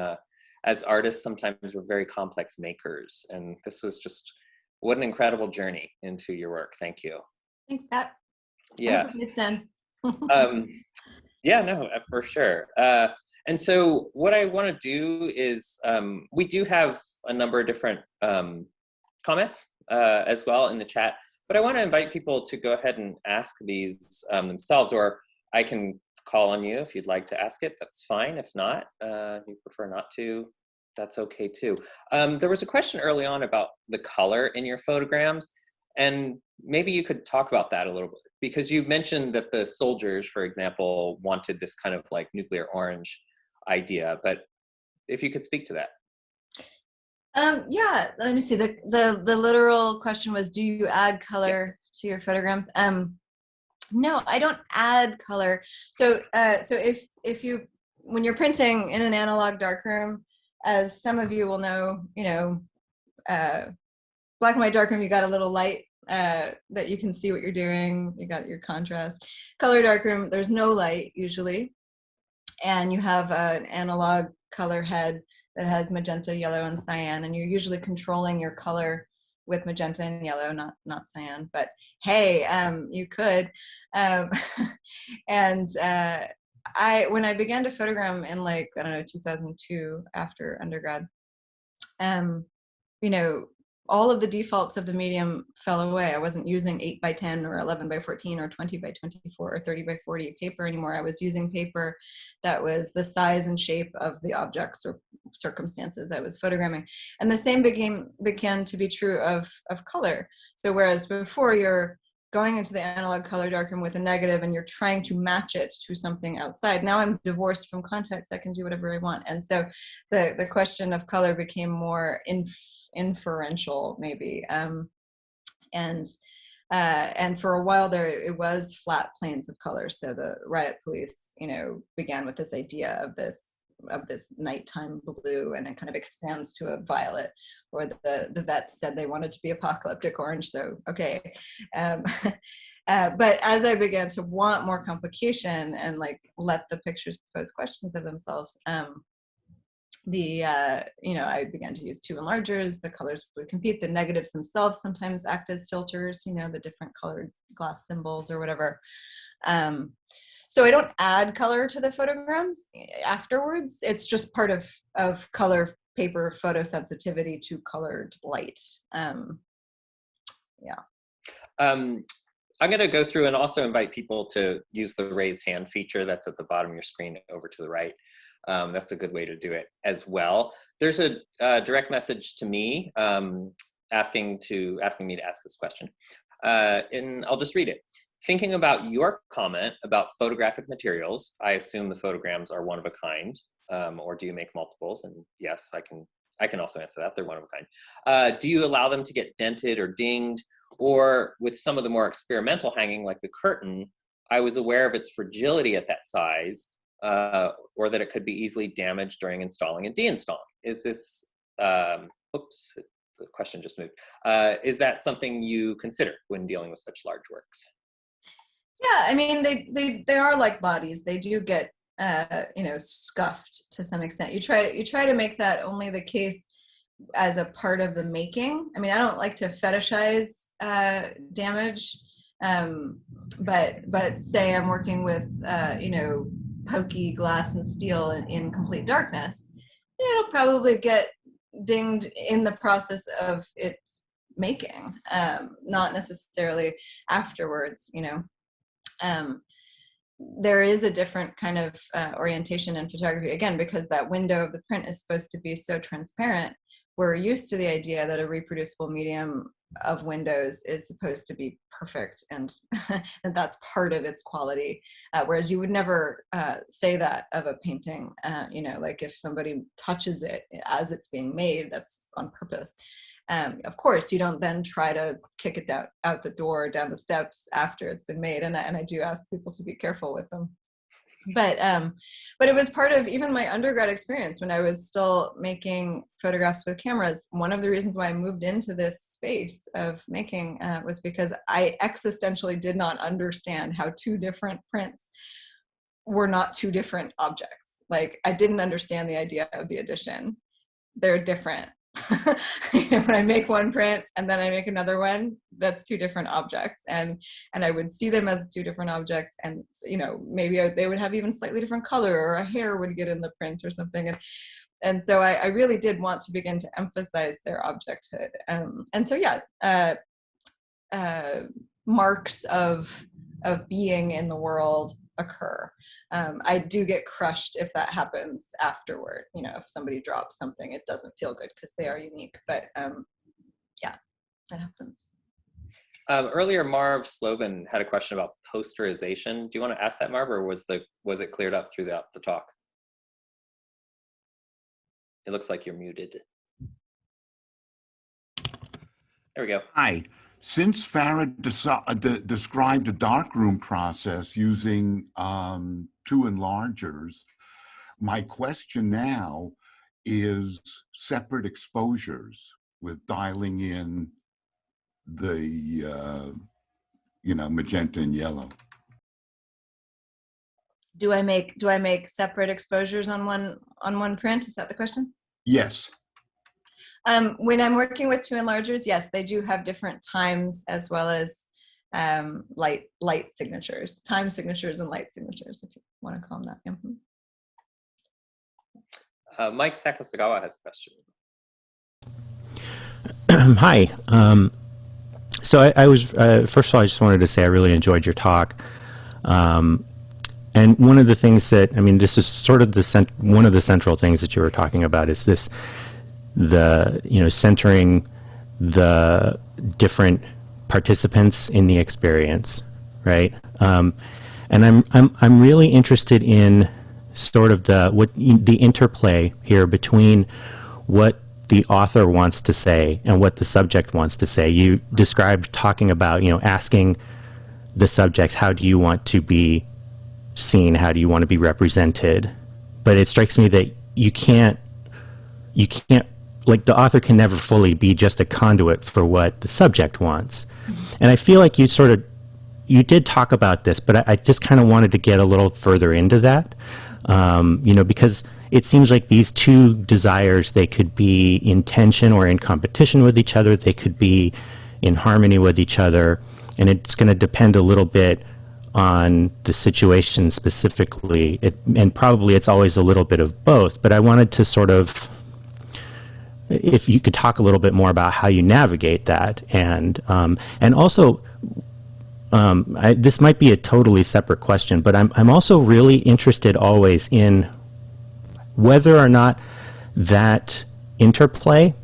D: as artists sometimes we're very complex makers, and this was just what an incredible journey into your work. Thank you.
A: Thanks, Pat.
D: Yeah.
A: Makes sense.
D: Yeah, no, for sure. And so what I want to do is, we do have a number of different comments as well in the chat, but I want to invite people to go ahead and ask these themselves, or I can call on you if you'd like to ask it. That's fine. If not, you prefer not to, that's okay too. There was a question early on about the color in your photograms, and maybe you could talk about that a little bit, because you mentioned that the soldiers, for example, wanted this kind of like nuclear orange idea, but if you could speak to that.
A: Yeah, let me see. The literal question was, do you add color to your photograms? No, I don't add color. So if you, when you're printing in an analog darkroom, as some of you will know, black and white darkroom, you got a little light that you can see what you're doing. You got your contrast. Color darkroom, there's no light usually. And you have an analog color head that has magenta, yellow, and cyan. And you're usually controlling your color with magenta and yellow, not cyan. But hey, you could. And when I began to photogram in like, I don't know, 2002 after undergrad, you know, all of the defaults of the medium fell away. I wasn't using 8x10 or 11x14 or 20x24 or 30x40 paper anymore. I was using paper that was the size and shape of the objects or circumstances I was photogramming. And the same began to be true of color. So whereas before you're going into the analog color darkroom with a negative and you're trying to match it to something outside, now I'm divorced from context. I can do whatever I want. And so the question of color became more inferential, maybe. And for a while there, it was flat planes of color. So the Riot Police, you know, began with this idea of this nighttime blue, and it kind of expands to a violet, or the vets said they wanted to be apocalyptic orange, so okay. But as I began to want more complication and like let the pictures pose questions of themselves, you know, I began to use 2 enlargers. The colors would compete. The negatives themselves sometimes act as filters, you know, the different colored glass symbols or whatever. So I don't add color to the photograms afterwards. It's just part of color paper photosensitivity to colored light. Yeah.
D: I'm going to go through and also invite people to use the raise hand feature that's at the bottom of your screen over to the right. That's a good way to do it as well. There's a direct message to me asking me to ask this question. And I'll just read it. Thinking about your comment about photographic materials, I assume the photograms are one of a kind, or do you make multiples? And yes, I can also answer that. They're one of a kind. Do you allow them to get dented or dinged? Or with some of the more experimental hanging, like the curtain, I was aware of its fragility at that size, or that it could be easily damaged during installing and deinstalling. Is this, oops, the question just moved. Is that something you consider when dealing with such large works?
A: Yeah, I mean, they are like bodies. They do get, you know, scuffed to some extent. You try to make that only the case as a part of the making. I mean, I don't like to fetishize damage, but say I'm working with, you know, pokey glass and steel in complete darkness, it'll probably get dinged in the process of its making, not necessarily afterwards, you know. There is a different kind of orientation in photography, again, because that window of the print is supposed to be so transparent. We're used to the idea that a reproducible medium of windows is supposed to be perfect, and and that's part of its quality, whereas you would never say that of a painting. You know, like if somebody touches it as it's being made, that's on purpose. Of course, you don't then try to kick it out the door, down the steps after it's been made. And I do ask people to be careful with them. But it was part of even my undergrad experience when I was still making photographs with cameras. One of the reasons why I moved into this space of making was because I existentially did not understand how 2 different prints were not 2 different objects. Like, I didn't understand the idea of the addition. They're different. You know, when I make one print and then I make another one, that's 2 different objects, and I would see them as 2 different objects, and you know, maybe they would have even slightly different color, or a hair would get in the print or something, and so I really did want to begin to emphasize their objecthood, and so yeah, marks of being in the world occur. I do get crushed if that happens afterward. You know, if somebody drops something, it doesn't feel good because they are unique. But yeah, that happens.
D: Earlier, Marv Slobin had a question about posterization. Do you want to ask that, Marv, or was it cleared up throughout the talk? It looks like you're muted. There we go.
E: Hi. Since Farah described a darkroom process using 2 enlargers, my question now is separate exposures with dialing in magenta and yellow.
A: Do I make separate exposures on one print? Is that the question?
E: Yes.
A: When I'm working with 2 enlargers, yes, they do have different times as well as light signatures, time signatures and light signatures, if you want to call them that.
D: Mike Sakosagawa has a question.
F: Hi. So I was, first of all, I just wanted to say I really enjoyed your talk. And one of the things that, this is sort of one of the central things that you were talking about is centering the different participants in the experience, right? And I'm really interested in sort of the interplay here between what the author wants to say and what the subject wants to say. You described talking about, asking the subjects, how do you want to be seen? How do you want to be represented? But it strikes me that you can't, like, the author can never fully be just a conduit for what the subject wants. And I feel like you did talk about this, but I just kind of wanted to get a little further into that, because it seems like these 2 desires, they could be in tension or in competition with each other. They could be in harmony with each other. And it's going to depend a little bit on the situation specifically. And probably it's always a little bit of both. But I wanted to sort of, if you could talk a little bit more about how you navigate that. And also, this might be a totally separate question, but I'm also really interested always in whether or not that interplay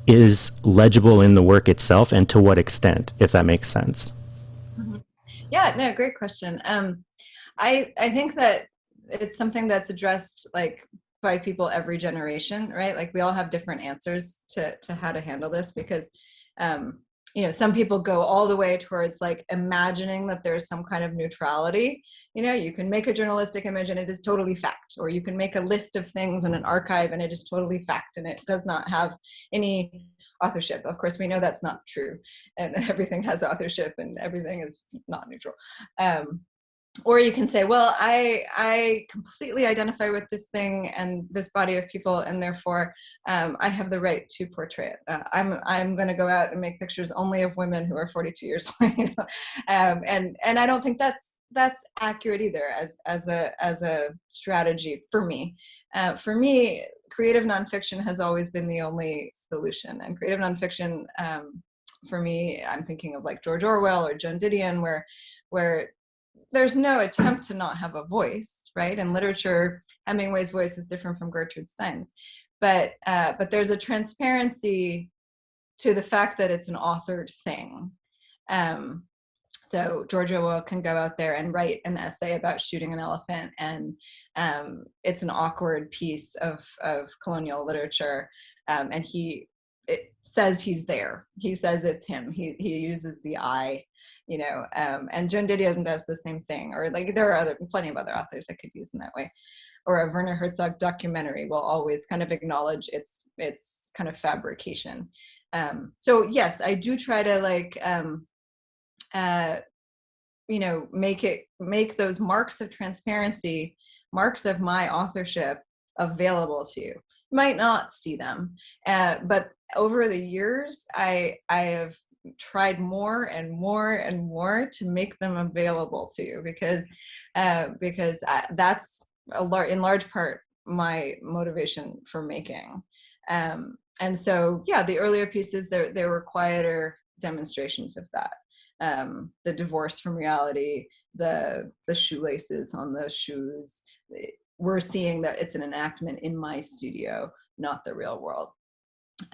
F: is legible in the work itself, and to what extent, if that makes sense.
A: Yeah, no, great question. I think that it's something that's addressed like by people every generation, right? Like we all have different answers to how to handle this, because some people go all the way towards like imagining that there's some kind of neutrality. You can make a journalistic image and it is totally fact, or you can make a list of things in an archive and it is totally fact and it does not have any authorship. Of course, we know that's not true, and everything has authorship and everything is not neutral. Or you can say, well, I completely identify with this thing and this body of people, and therefore I have the right to portray it. I'm going to go out and make pictures only of women who are 42 years old. And I don't think that's accurate either as a strategy for me. For me, creative nonfiction has always been the only solution. And creative nonfiction, for me, I'm thinking of like George Orwell or Joan Didion, where there's no attempt to not have a voice, right? In literature, Hemingway's voice is different from Gertrude Stein's, but there's a transparency to the fact that it's an authored thing. So George Orwell can go out there and write an essay about shooting an elephant, and it's an awkward piece of colonial literature, and it says he's there. He says it's him. He uses the I, and Joan Didion does the same thing. Or like there are plenty of other authors I could use in that way. Or a Werner Herzog documentary will always kind of acknowledge its kind of fabrication. So yes, I do try to make those marks of transparency, marks of my authorship available to you. You might not see them, but over the years, I have tried more and more and more to make them available to you, because that's in large part my motivation for making. And so, yeah, the earlier pieces, there were quieter demonstrations of that. The divorce from reality, the shoelaces on the shoes. We're seeing that it's an enactment in my studio, not the real world.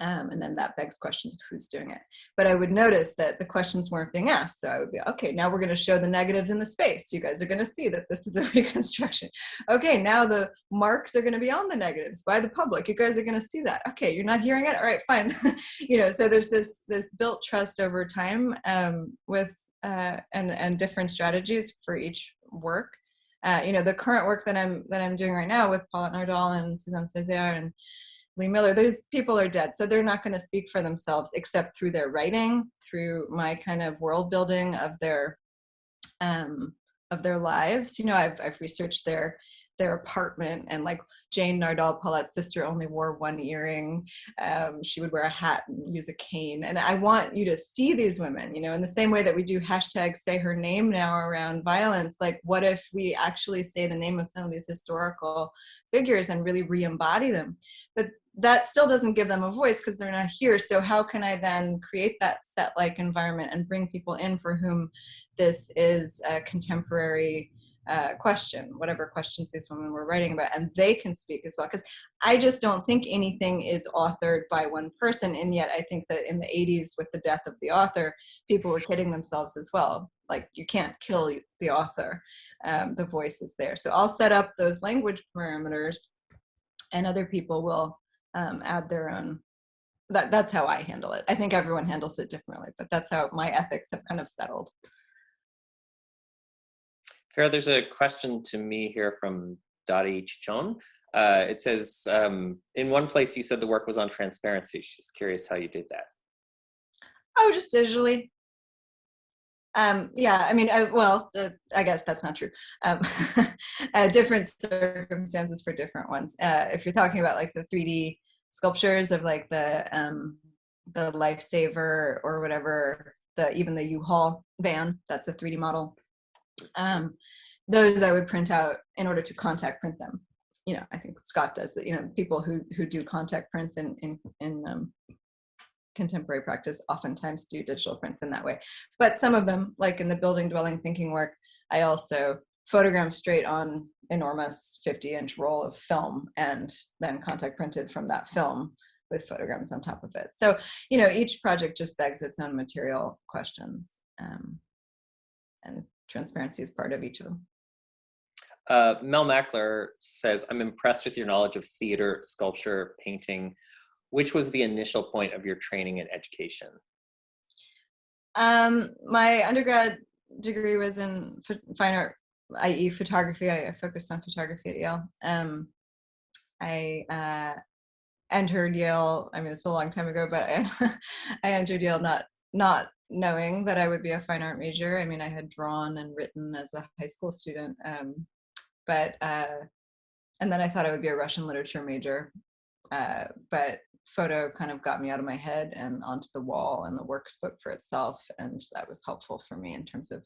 A: And then that begs questions of who's doing it. But I would notice that the questions weren't being asked. So I would be, okay, now we're going to show the negatives in the space. You guys are going to see that this is a reconstruction. Okay, now the marks are going to be on the negatives by the public. You guys are going to see that. Okay, you're not hearing it? All right, fine. So there's this built trust over time with and different strategies for each work. The current work that I'm doing right now with Paulette Nardal and Suzanne Césaire Lee Miller, those people are dead. So they're not going to speak for themselves except through their writing, through my kind of world building of their lives. You know, I've researched their apartment, and like Jane Nardal, Paulette's sister, only wore one earring. She would wear a hat and use a cane. And I want you to see these women, you know, in the same way that we do hashtag say her name now around violence. Like, what if we actually say the name of some of these historical figures and really re-embody them? But that still doesn't give them a voice because they're not here. So how can I then create that set-like environment and bring people in for whom this is a contemporary question, whatever questions these women were writing about, and they can speak as well? Because I just don't think anything is authored by one person, and yet I think that in the 80s, with the death of the author, people were kidding themselves as well. Like, you can't kill the author. The voice is there. So I'll set up those language parameters, and other people will add their own. That's how I handle it. I think everyone handles it differently, but that's how my ethics have kind of settled.
D: Farah, there's a question to me here from Dottie Chichon. It says, in one place you said the work was on transparency. She's curious how you did that.
A: Oh, just digitally. Yeah, I mean, I guess that's not true. Different circumstances for different ones. If you're talking about like the 3D sculptures of like the Lifesaver or whatever, even the U-Haul van, that's a 3D model. Those I would print out in order to contact print them. You know, I think Scott does that. You know, people who do contact prints in contemporary practice oftentimes do digital prints in that way. But some of them, like in the building dwelling thinking work, I also photogram straight on enormous 50-inch roll of film and then contact printed from that film with photograms on top of it. So, you know, each project just begs its own material questions. And transparency is part of each of them.
D: Mel Mackler says, I'm impressed with your knowledge of theater, sculpture, painting. Which was the initial point of your training and education?
A: My undergrad degree was in fine art, i.e. photography. I focused on photography at Yale. I entered Yale, I mean, it's a long time ago, but I entered Yale not knowing that I would be a fine art major. I mean, I had drawn and written as a high school student, and then I thought I would be a Russian literature major, but photo kind of got me out of my head and onto the wall, and the work spoke for itself, and that was helpful for me in terms of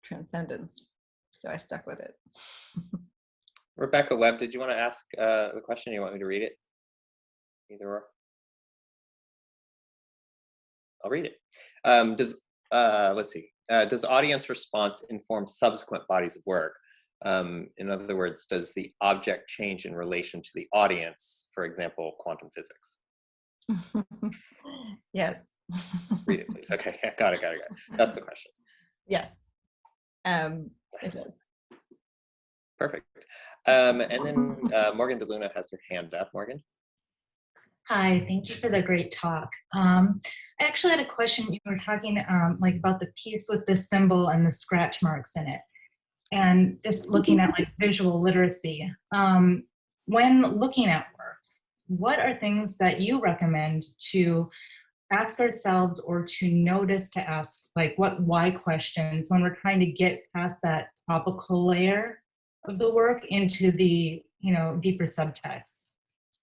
A: transcendence. So I stuck with it.
D: Rebecca Webb, did you want to ask the question? You want me to read it? Either or. I'll read it. Let's see. Does audience response inform subsequent bodies of work? In other words, does the object change in relation to the audience, for example, quantum physics?
A: Yes.
D: Read it, please. Okay, got it. That's the question.
A: Yes. It does.
D: Perfect. And then Morgan DeLuna has her hand up. Morgan?
G: Hi, thank you for the great talk. I actually had a question. You were talking like about the piece with the symbol and the scratch marks in it, and just looking at like visual literacy. When looking at work, what are things that you recommend to ask ourselves or to notice to ask, like what why questions when we're trying to get past that topical layer of the work into the, you know, deeper subtext?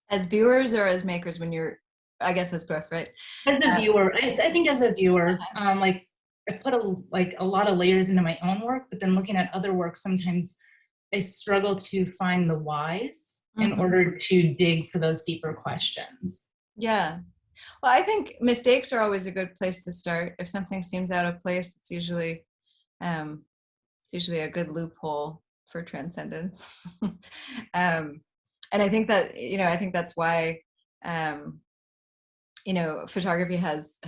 A: As viewers or as makers, when you're, I guess it's both, right?
G: As a viewer, I think as a viewer, like I put a lot of layers into my own work, but then looking at other work, sometimes I struggle to find the whys in order to dig for those deeper questions.
A: Yeah. Well, I think mistakes are always a good place to start. If something seems out of place, it's usually a good loophole for transcendence. And I think that, you know, I think that's why, you know, photography has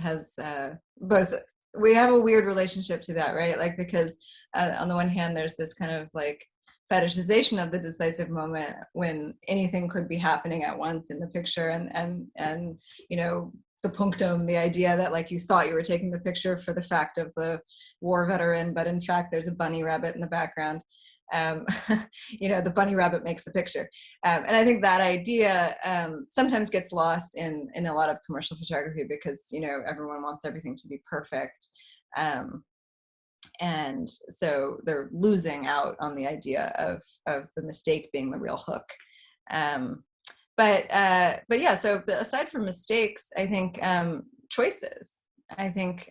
A: both, we have a weird relationship to that, right? Like, because on the one hand, there's this kind of like fetishization of the decisive moment when anything could be happening at once in the picture, and you know, the punctum, the idea that like you thought you were taking the picture for the fact of the war veteran, but in fact there's a bunny rabbit in the background. The bunny rabbit makes the picture. And I think that idea sometimes gets lost in a lot of commercial photography because, everyone wants everything to be perfect. And so they're losing out on the idea of the mistake being the real hook. But yeah, so aside from mistakes, I think choices. I think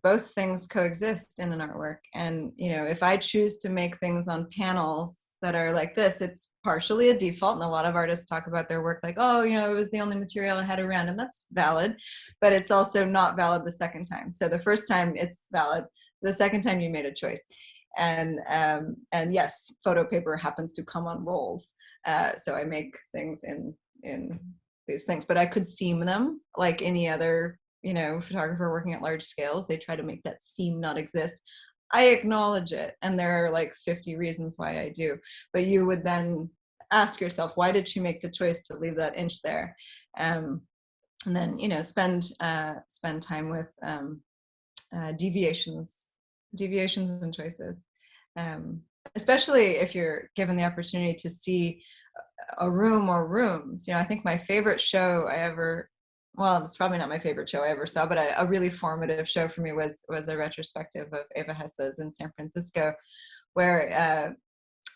A: both things coexist in an artwork. And if I choose to make things on panels that are like this, it's partially a default, and a lot of artists talk about their work like, oh, it was the only material I had around, and that's valid, but it's also not valid the second time. So the first time it's valid, the second time you made a choice. And yes, photo paper happens to come on rolls, so I make things in these things, but I could seam them like any other photographer working at large scales. They try to make that seam not exist. I acknowledge it, and there are like 50 reasons why I do, but you would then ask yourself, why did she make the choice to leave that inch there? And then spend time with deviations and choices, especially if you're given the opportunity to see a room or rooms. I think my favorite show I ever, well, it's probably not my favorite show I ever saw, but a really formative show for me was a retrospective of Eva Hesse's in San Francisco, where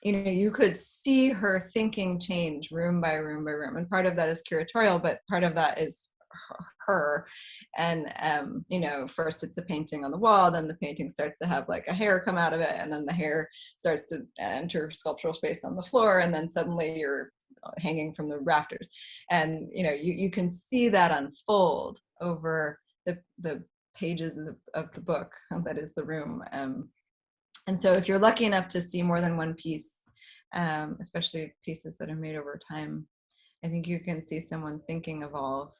A: you could see her thinking change room by room by room, and part of that is curatorial, but part of that is her. And first it's a painting on the wall, then the painting starts to have like a hair come out of it, and then the hair starts to enter sculptural space on the floor, and then suddenly you're hanging from the rafters, and you can see that unfold over the pages of the book that is the room. And so if you're lucky enough to see more than one piece, especially pieces that are made over time, I think you can see someone's thinking evolve,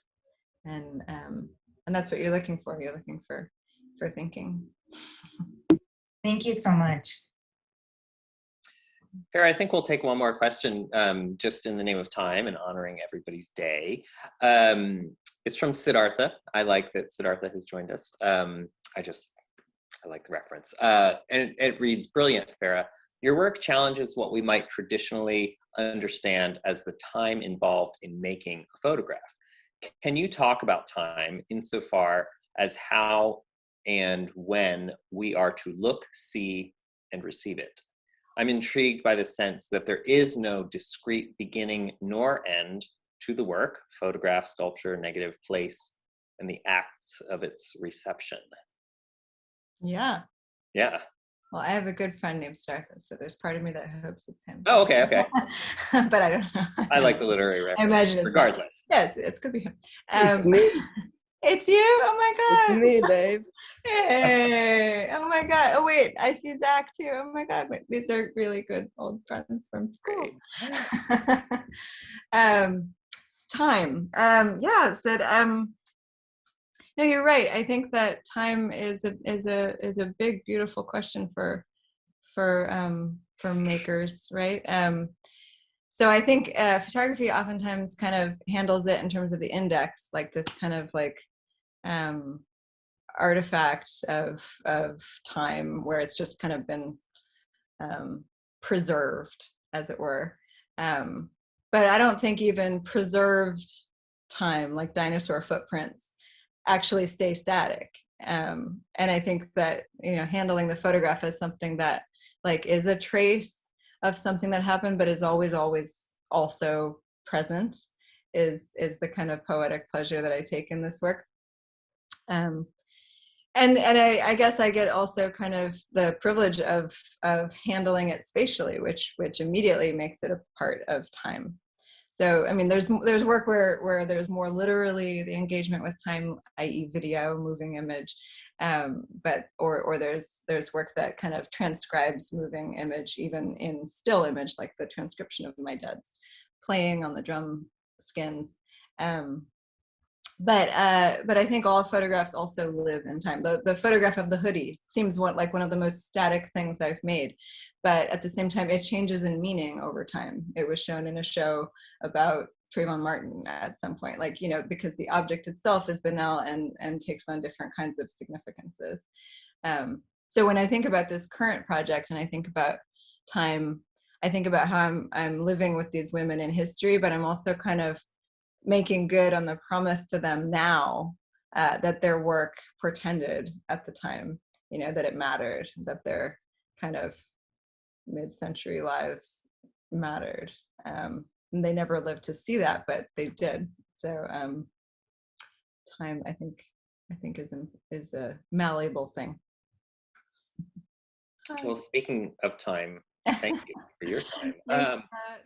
A: and that's what you're looking for. You're looking for thinking.
G: Thank you so much.
D: Farah, I think we'll take one more question, just in the name of time and honoring everybody's day. It's from Siddhartha. I like that Siddhartha has joined us. I like the reference. And it reads, brilliant, Farah. Your work challenges what we might traditionally understand as the time involved in making a photograph. Can you talk about time insofar as how and when we are to look, see, and receive it? I'm intrigued by the sense that there is no discrete beginning nor end to the work, photograph, sculpture, negative, place, and the acts of its reception.
A: Yeah. Well, I have a good friend named Siddhartha, so there's part of me that hopes it's him.
D: Oh, okay.
A: But I don't know.
D: I like the literary reference.
A: I imagine it's
D: regardless.
A: Yes, it could be him.
H: It's me.
A: It's you. Oh my God.
H: It's me, babe.
A: Hey. Oh my God. Oh wait, I see Zach too. Oh my God. Wait, these are really good old friends from school. It's time. Yeah. Sid. No, you're right. I think that time is a big, beautiful question for makers, right? So I think photography oftentimes kind of handles it in terms of the index, like this kind of like artifact of time where it's just kind of been preserved, as it were. But I don't think even preserved time, like dinosaur footprints, actually stay static. And I think that handling the photograph as something that like is a trace of something that happened, but is always also present, is the kind of poetic pleasure that I take in this work. And I guess I get also kind of the privilege of handling it spatially, which immediately makes it a part of time. So I mean, there's work where there's more literally the engagement with time, i.e. video, moving image, but there's work that kind of transcribes moving image even in still image, like the transcription of my dad's playing on the drum skins. But I think all photographs also live in time. The photograph of the hoodie seems like one of the most static things I've made, but at the same time, it changes in meaning over time. It was shown in a show about Trayvon Martin at some point, because the object itself is banal and takes on different kinds of significances. So when I think about this current project and I think about time, I think about how I'm living with these women in history, but I'm also kind of making good on the promise to them now that their work portended at the time, you know, that it mattered, that their kind of mid-century lives mattered. And they never lived to see that, but they did. So time, I think is a malleable thing.
D: Well, speaking of time, thank you for your time.
A: Thanks, Pat.